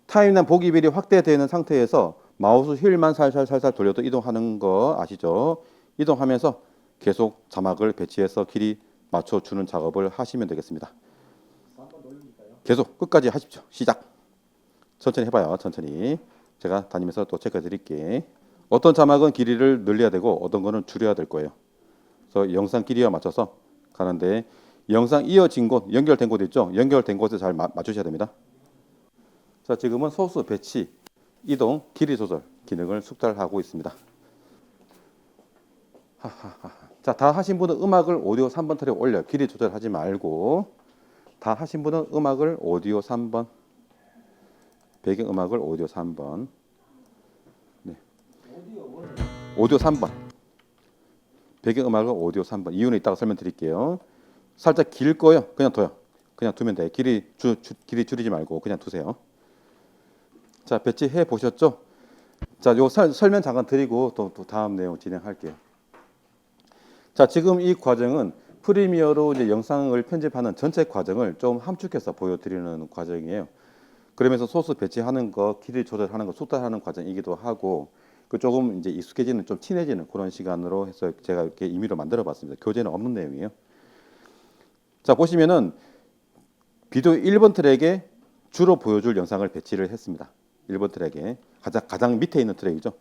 타임라인 보기 비율이 확대되는 상태에서 마우스 휠만 살살 돌려도 이동하는 거 아시죠? 이동하면서 계속 자막을 배치해서 길이 맞춰주는 작업을 하시면 되겠습니다. 계속 끝까지 하십시오. 시작. 천천히 해봐요. 천천히. 제가 다니면서 또 체크해 드릴게. 어떤 자막은 길이를 늘려야 되고 어떤 거는 줄여야 될 거예요. 그래서 영상 길이와 맞춰서 가는데 영상 이어진 곳, 연결된 곳 있죠? 연결된 곳에 잘 맞추셔야 됩니다. 자, 지금은 소스 배치, 이동, 길이 조절 기능을 숙달하고 있습니다. 자, 다 하신 분은 음악을 오디오 3번 트랙에 올려요. 길이 조절하지 말고. 다 하신 분은 음악을 오디오 3번, 배경음악을 오디오 3번. 네. 오디오 3번. 배경음악을 오디오 3번. 이유는 이따가 설명드릴게요. 살짝 길 거요. 그냥 둬요. 그냥 두면 돼. 길이 줄이지 말고 그냥 두세요. 자, 배치해 보셨죠? 자, 요 설명 잠깐 드리고 또 다음 내용 진행할게요. 자, 지금 이 과정은 프리미어로 이제 영상을 편집하는 전체 과정을 좀 함축해서 보여드리는 과정이에요. 그러면서 소스 배치하는 거, 길이 조절하는 거, 숙달하는 과정이기도 하고, 그 조금 이제 익숙해지는, 좀 친해지는 그런 시간으로 해서 제가 이렇게 임의로 만들어봤습니다. 교재는 없는 내용이에요. 자, 보시면은 비디오 1번 트랙에 주로 보여줄 영상을 배치를 했습니다. 1번 트랙에 가장 밑에 있는 트랙이죠.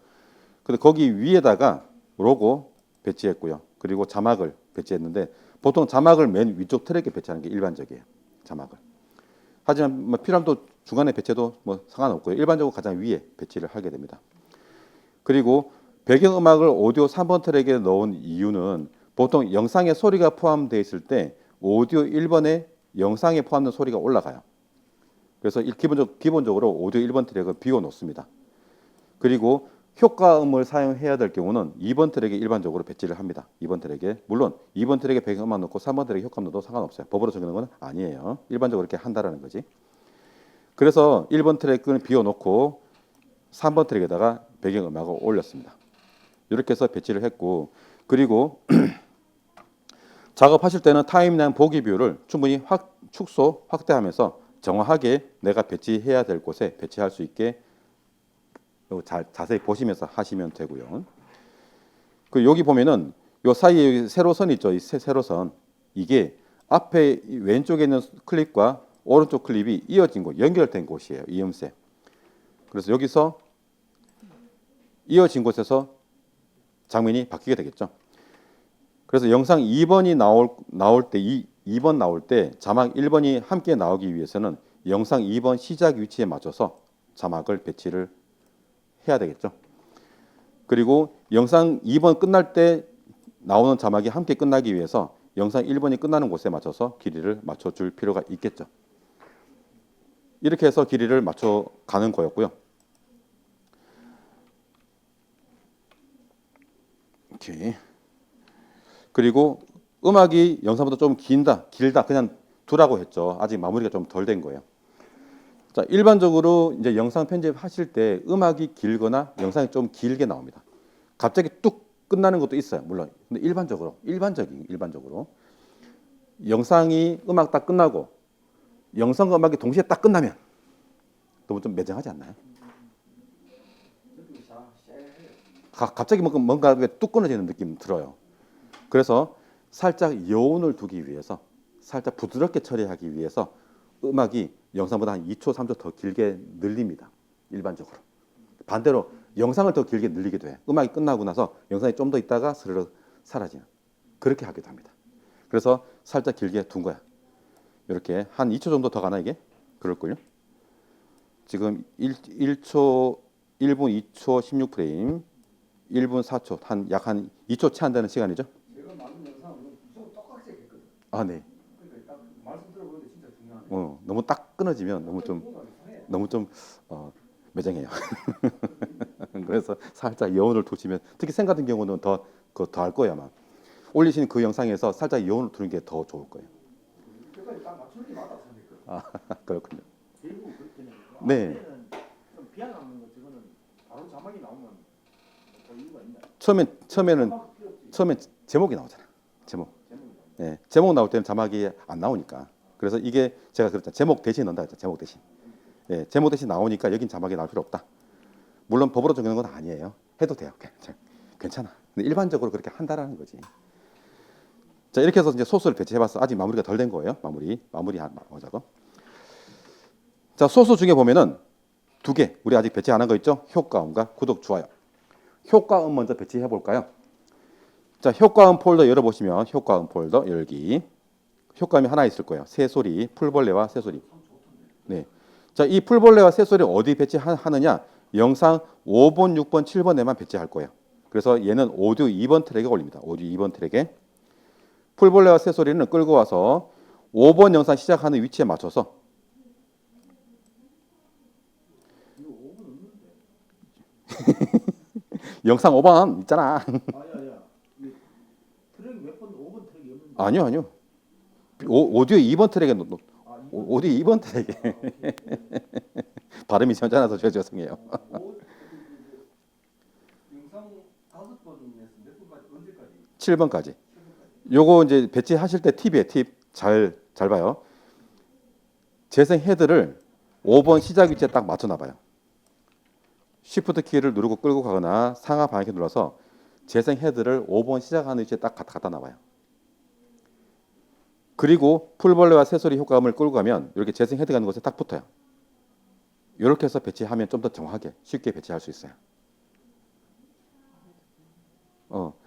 근데 거기 위에다가 로고 배치했고요. 그리고 자막을 배치했는데 보통 자막을 맨 위쪽 트랙에 배치하는 게 일반적이에요. 자막을. 하지만 뭐 필요하면 또 중간에 배치해도 뭐 상관없고요. 일반적으로 가장 위에 배치를 하게 됩니다. 그리고 배경음악을 오디오 3번 트랙에 넣은 이유는 보통 영상에 소리가 포함되어 있을 때 오디오 1번에 영상에 포함된 소리가 올라가요. 그래서 기본적으로 오디오 1번 트랙을 비워 놓습니다. 그리고 효과음을 사용해야 될 경우는 2번 트랙에 일반적으로 배치를 합니다. 2번 트랙에. 물론 2번 트랙에 배경음악 넣고 3번 트랙에 효과음 넣어도 상관없어요. 법으로 정하는 건 아니에요. 일반적으로 이렇게 한다라는 거지. 그래서 1번 트랙을 비워 놓고 3번 트랙에다가 배경음악을 올렸습니다. 이렇게 해서 배치를 했고, 그리고 작업하실 때는 타임라인 보기 뷰를 충분히 축소, 확대하면서 정확하게 내가 배치해야 될 곳에 배치할 수 있게 자세히 보시면서 하시면 되고요. 그 여기 보면은 요 사이에 여기 세로선 있죠. 이 세로선. 이게 앞에 왼쪽에 있는 클립과 오른쪽 클립이 이어진 곳, 연결된 곳이에요. 이음새. 그래서 여기서 이어진 곳에서 장면이 바뀌게 되겠죠. 그래서 영상 2번이 나올 때 2번 나올 때 자막 1번이 함께 나오기 위해서는 영상 2번 시작 위치에 맞춰서 자막을 배치를 해야 되겠죠. 그리고 영상 2번 끝날 때 나오는 자막이 함께 끝나기 위해서 영상 1번이 끝나는 곳에 맞춰서 길이를 맞춰줄 필요가 있겠죠. 이렇게 해서 길이를 맞춰 가는 거였고요. 오케이. 그리고 음악이 영상보다 좀 길다 그냥 두라고 했죠. 아직 마무리가 좀 덜 된 거예요. 자, 일반적으로 이제 영상 편집하실 때 음악이 길거나 영상이 좀 길게 나옵니다. 갑자기 뚝 끝나는 것도 있어요. 물론. 근데 일반적으로 영상이 음악 딱 끝나고 영상과 음악이 동시에 딱 끝나면 너무 좀 매정하지 않나요? 갑자기 뭔가 뚝 끊어지는 느낌 들어요. 그래서 살짝 여운을 두기 위해서 살짝 부드럽게 처리하기 위해서 음악이 영상보다 한 2초, 3초 더 길게 늘립니다. 일반적으로. 반대로 영상을 더 길게 늘리기도 해요. 음악이 끝나고 나서 영상이 좀 더 있다가 스르륵 사라지는. 그렇게 하기도 합니다. 그래서 살짝 길게 둔 거야. 이렇게 한 2초 정도 더 가나 이게? 그럴걸요? 지금 1분 2초 16프레임, 1분 4초, 약 2초 채 안 되는 시간이죠? 제가 만든 영상은 무조건 똑같이 했거든. 아, 네. 그러니까 딱 말씀 들어보는데 진짜 중요하네. 너무 딱 끊어지면 너무 좀 매정해요. 그래서 살짝 여운을 두시면 특히 생 같은 경우는 더 할 거예요 아마. 올리시는 그 영상에서 살짝 여운을 두는 게 더 좋을 거예요. 그까지 딱 맞추는 게 맞다 생각했거든. 아, 그렇군요. 대부분 그렇게 해요. 네. 좀 비하하는 거 저거는 바로 자막이 나오면 볼 이유가 있나? 처음엔 제목이 나오잖아. 제목. 네, 제목 나올 때는 자막이 안 나오니까. 그래서 이게 제가 그랬잖아요. 제목 대신 넣는다 했죠. 제목 대신. 예, 제목 대신 나오니까 여긴 자막이 나올 필요 없다. 물론 법으로 정하는 건 아니에요. 해도 돼요. 괜찮아. 근데 일반적으로 그렇게 한다라는 거지. 자, 이렇게 해서 이제 소스를 배치해봤어. 아직 마무리가 덜 된 거예요. 마무리 작업. 자, 소스 중에 보면은 두 개. 우리 아직 배치 안 한 거 있죠? 효과음과 구독, 좋아요. 효과음 먼저 배치해 볼까요? 자, 효과음 폴더 열어보시면 효과음 폴더 열기. 효과음이 하나 있을 거예요. 새소리, 풀벌레와 새소리. 네. 자, 이 풀벌레와 새소리 어디 배치하느냐? 영상 5번, 6번, 7번에만 배치할 거예요. 그래서 얘는 오디오 2번 트랙에 올립니다. 오디오 2번 트랙에. 풀벌레와 새소리는 끌고 와서 5번 영상 시작하는 위치에 맞춰서 영상 5번 있잖아. 아야야. 아니요, 아니요. 오디오 2번 트랙에 아, 오디오 2번 트랙에 발음이 전찮아서 제가 죄송해요. 영상 5번에서 몇 번까지 언제까지? 7번까지. 7번까지. 요거 이제 배치하실 때 팁이에요. 팁. 잘 봐요. 재생 헤드를 5번 시작 위치에 딱 맞춰 놔봐요. 쉬프트 키를 누르고 끌고 가거나 상하 방향키 눌러서 재생 헤드를 5번 시작하는 위치에 딱 갖다 놔봐요. 그리고 풀벌레와 새소리 효과음을 끌고 가면 이렇게 재생 헤드가 있는 곳에 딱 붙어요. 이렇게 해서 배치하면 좀 더 정확하게 쉽게 배치할 수 있어요.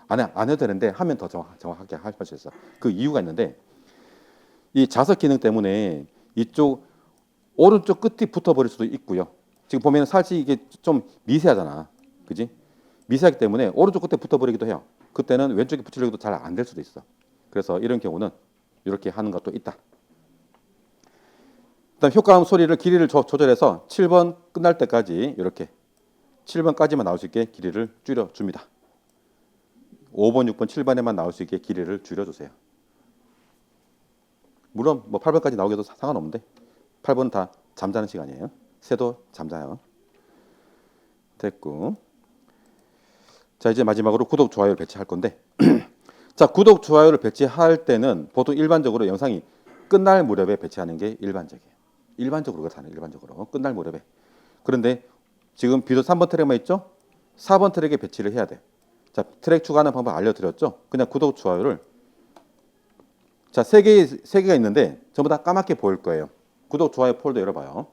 안 해도 되는데 하면 더 정확하게 할 수 있어. 그 이유가 있는데 이 자석 기능 때문에 이쪽 오른쪽 끝이 붙어버릴 수도 있고요. 지금 보면 살짝 이게 좀 미세하잖아, 그지? 미세하기 때문에 오른쪽 끝에 붙어버리기도 해요. 그때는 왼쪽에 붙이려고 잘 안 될 수도 있어. 그래서 이런 경우는 이렇게 하는 것도 있다. 그다음 효과음 소리를 길이를 조절해서 7번 끝날 때까지 이렇게 7번까지만 나올 수 있게 길이를 줄여줍니다. 5번, 6번, 7번에만 나올 수 있게 길이를 줄여주세요. 물론 뭐 8번까지 나오게도 상관없는데 8번 다 잠자는 시간이에요. 새도 잠자요. 됐고, 자 이제 마지막으로 구독, 좋아요를 배치할 건데 자 구독, 좋아요를 배치할 때는 보통 일반적으로 영상이 끝날 무렵에 배치하는 게 일반적이에요. 일반적으로 그렇다는 일반적으로 끝날 무렵에. 그런데 지금 비디오 3번 트랙만 있죠? 4번 트랙에 배치를 해야 돼. 자 트랙 추가하는 방법 알려드렸죠? 그냥 구독, 좋아요를 자 세 개가 있는데 전부 다 까맣게 보일 거예요. 구독, 좋아요 폴더 열어봐요.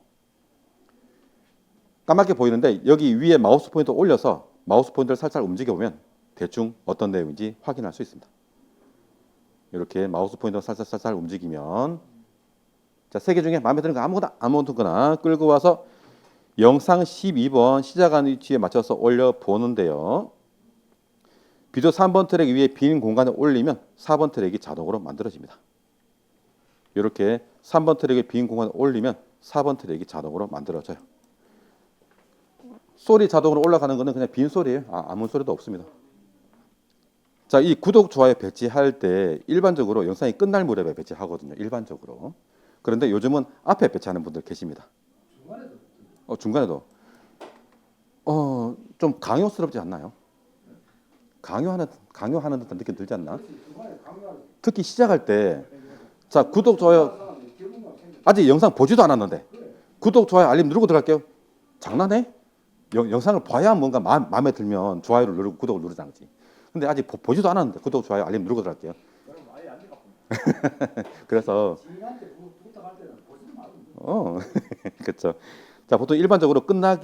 까맣게 보이는데 여기 위에 마우스 포인터 올려서 마우스 포인터를 살살 움직여보면 대충 어떤 내용인지 확인할 수 있습니다. 이렇게 마우스 포인터 살살 움직이면 자, 세 개 중에 마음에 드는 거 아무거나 끌고 와서 영상 12번 시작하는 위치에 맞춰서 올려 보는데요. 비디오 3번 트랙 위에 빈 공간을 올리면 4번 트랙이 자동으로 만들어집니다. 이렇게 3번 트랙에 빈 공간을 올리면 4번 트랙이 자동으로 만들어져요. 소리 자동으로 올라가는 거는 그냥 빈 소리예요. 아무 소리도 없습니다. 자, 이 구독, 좋아요 배치할 때 일반적으로 영상이 끝날 무렵에 배치하거든요. 일반적으로. 그런데 요즘은 앞에 배치하는 분들 계십니다. 중간에도. 중간에도. 좀 강요스럽지 않나요? 강요하는 듯한 느낌 들지 않나? 중간에 강요하는. 특히 시작할 때, 자, 구독, 좋아요. 아직 영상 보지도 않았는데, 구독, 좋아요, 알림 누르고 들어갈게요. 장난해? 영상을 봐야 뭔가 마음에 들면 좋아요를 누르고 구독을 누르자는 거지. 근데 아직 보지도 않았는데 구독, 좋아요, 알림 누르고 들어갈게요. 그럼 아예 안 돼갖고. 그래서 지인한테 부탁할 때는 보지도 말고. 그렇죠. 자, 보통 일반적으로 끝날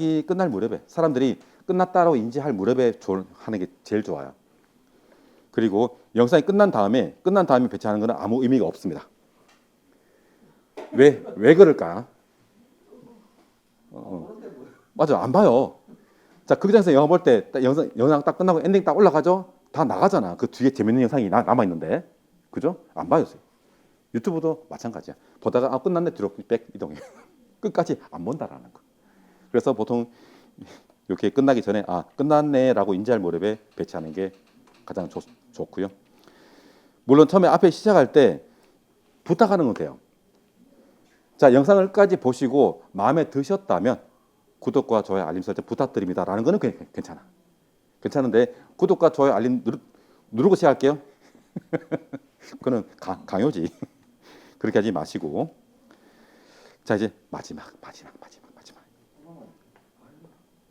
무렵에 사람들이 끝났다라고 인지할 무렵에 하는 게 제일 좋아요. 그리고 영상이 끝난 다음에 배치하는 거는 아무 의미가 없습니다. 왜 그럴까? 맞아, 안 봐요. 자, 극장에서 영화 볼 때 영상 딱 끝나고 엔딩 딱 올라가죠? 다 나가잖아. 그 뒤에 재밌는 영상이 남아 있는데, 그죠? 안 봐요. 유튜브도 마찬가지야. 보다가 끝났네 뒤로 백 이동해. 끝까지 안 본다라는 거. 그래서 보통 이렇게 끝나기 전에 끝났네라고 인지할 무렵에 배치하는 게 가장 좋고요. 물론 처음에 앞에 시작할 때 부탁하는 건 돼요. 자, 영상을 끝까지 보시고 마음에 드셨다면 구독과 좋아요, 알림 설정 부탁드립니다라는 거는 괜찮아. 괜찮은데 구독과 좋아요, 알림 누르고 시작할게요. 그거는 강요지. 그렇게 하지 마시고. 자, 이제 마지막.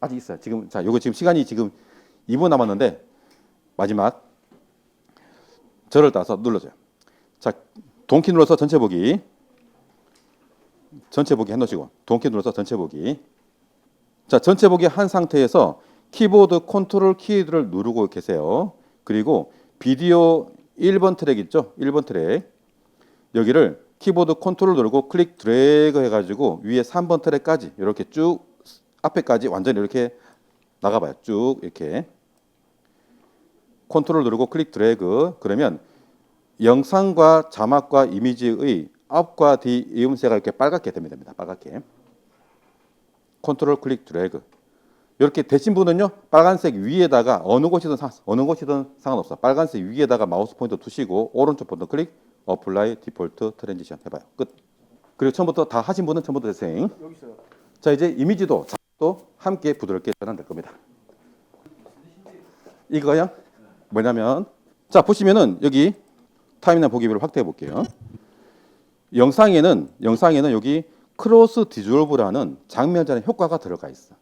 아직 있어요. 요거 지금 시간이 지금 2분 남았는데 마지막 절을 따서 눌러줘요. 자, 동키 눌러서 전체 보기 해놓으시고 동키 눌러서 전체 보기. 자, 전체 보기 한 상태에서 키보드 컨트롤 키를 누르고 계세요. 그리고 비디오 1번 트랙 있죠? 1번 트랙. 여기를 키보드 컨트롤 누르고 클릭 드래그 해가지고 위에 3번 트랙까지 이렇게 쭉 앞에까지 완전히 이렇게 나가봐요. 쭉 이렇게 컨트롤 누르고 클릭 드래그. 그러면 영상과 자막과 이미지의 앞과 뒤 이음새가 이렇게 빨갛게 됩니다. 빨갛게. 컨트롤 클릭 드래그. 이렇게 되신 분은요 빨간색 위에다가 어느 곳이든 상관없어. 빨간색 위에다가 마우스 포인터 두시고 오른쪽 버튼 클릭 어플라이 디폴트 트랜지션 해봐요. 끝. 그리고 처음부터 다 하신 분은 처음부터 재생. 여기 있어요. 자 이제 이미지도 작도 함께 부드럽게 전환될 겁니다. 이거요 뭐냐면 자 보시면은 여기 타임라인 보기비를 확대해 볼게요. 영상에는 여기 크로스 디졸브라는 장면 전환 효과가 들어가 있어.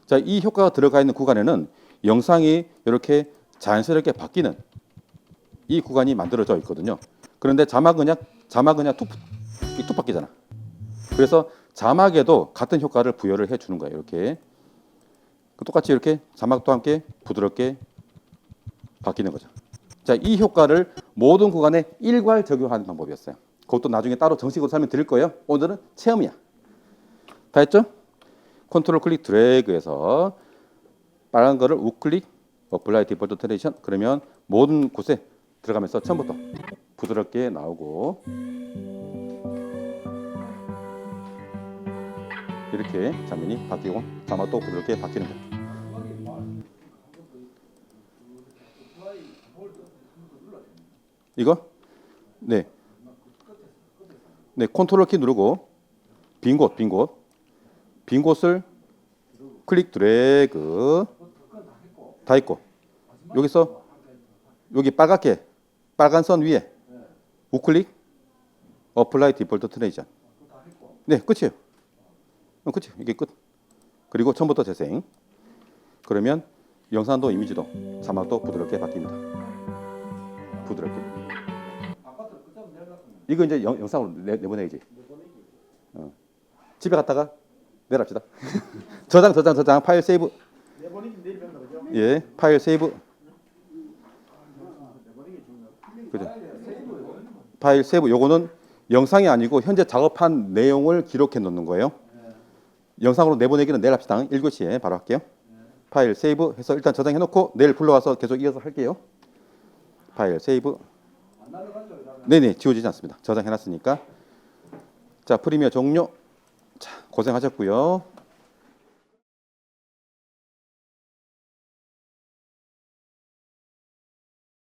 자, 이 효과가 들어가 있는 구간에는 영상이 이렇게 자연스럽게 바뀌는 이 구간이 만들어져 있거든요. 그런데 자막은 툭 바뀌잖아. 그래서 자막에도 같은 효과를 부여를 해 주는 거예요. 이렇게 똑같이 이렇게 자막도 함께 부드럽게 바뀌는 거죠. 자, 이 효과를 모든 구간에 일괄 적용하는 방법이었어요. 그것도 나중에 따로 정식으로 설명드릴 거예요. 오늘은 체험이야. 다 했죠? 컨트롤 클릭 드래그해서 빨간 거를 우클릭 어플라이 디폴트 트랜지션 그러면 모든 곳에 들어가면서 처음부터 부드럽게 나오고 이렇게 장면이 바뀌고 자막도 부드럽게 바뀌는 거예요. 이거? 네. 네, 컨트롤 키 누르고 빈 곳을 클릭 드래그 다 했고 여기서 여기 빨간 선 위에 우클릭 어플라이 디폴트 트랜지션 네 끝이에요. 끝이에요. 이게 끝. 그리고 처음부터 재생. 그러면 영상도 이미지도 자막도 부드럽게 바뀝니다. 부드럽게. 이거 이제 영상으로 내보내야지. 집에 갔다가 내려합시다. 저장 파일 세이브. 예, 파일 세이브. 그죠? 파일 세이브. 요거는 영상이 아니고 현재 작업한 내용을 기록해 놓는 거예요. 영상으로 내보내기는 내일 합시다. 7시에 바로 할게요. 파일 세이브 해서 일단 저장해 놓고 내일 불러와서 계속 이어서 할게요. 파일 세이브. 네네, 지워지지 않습니다. 저장해 놨으니까. 자, 프리미어 종료. 자, 고생하셨고요.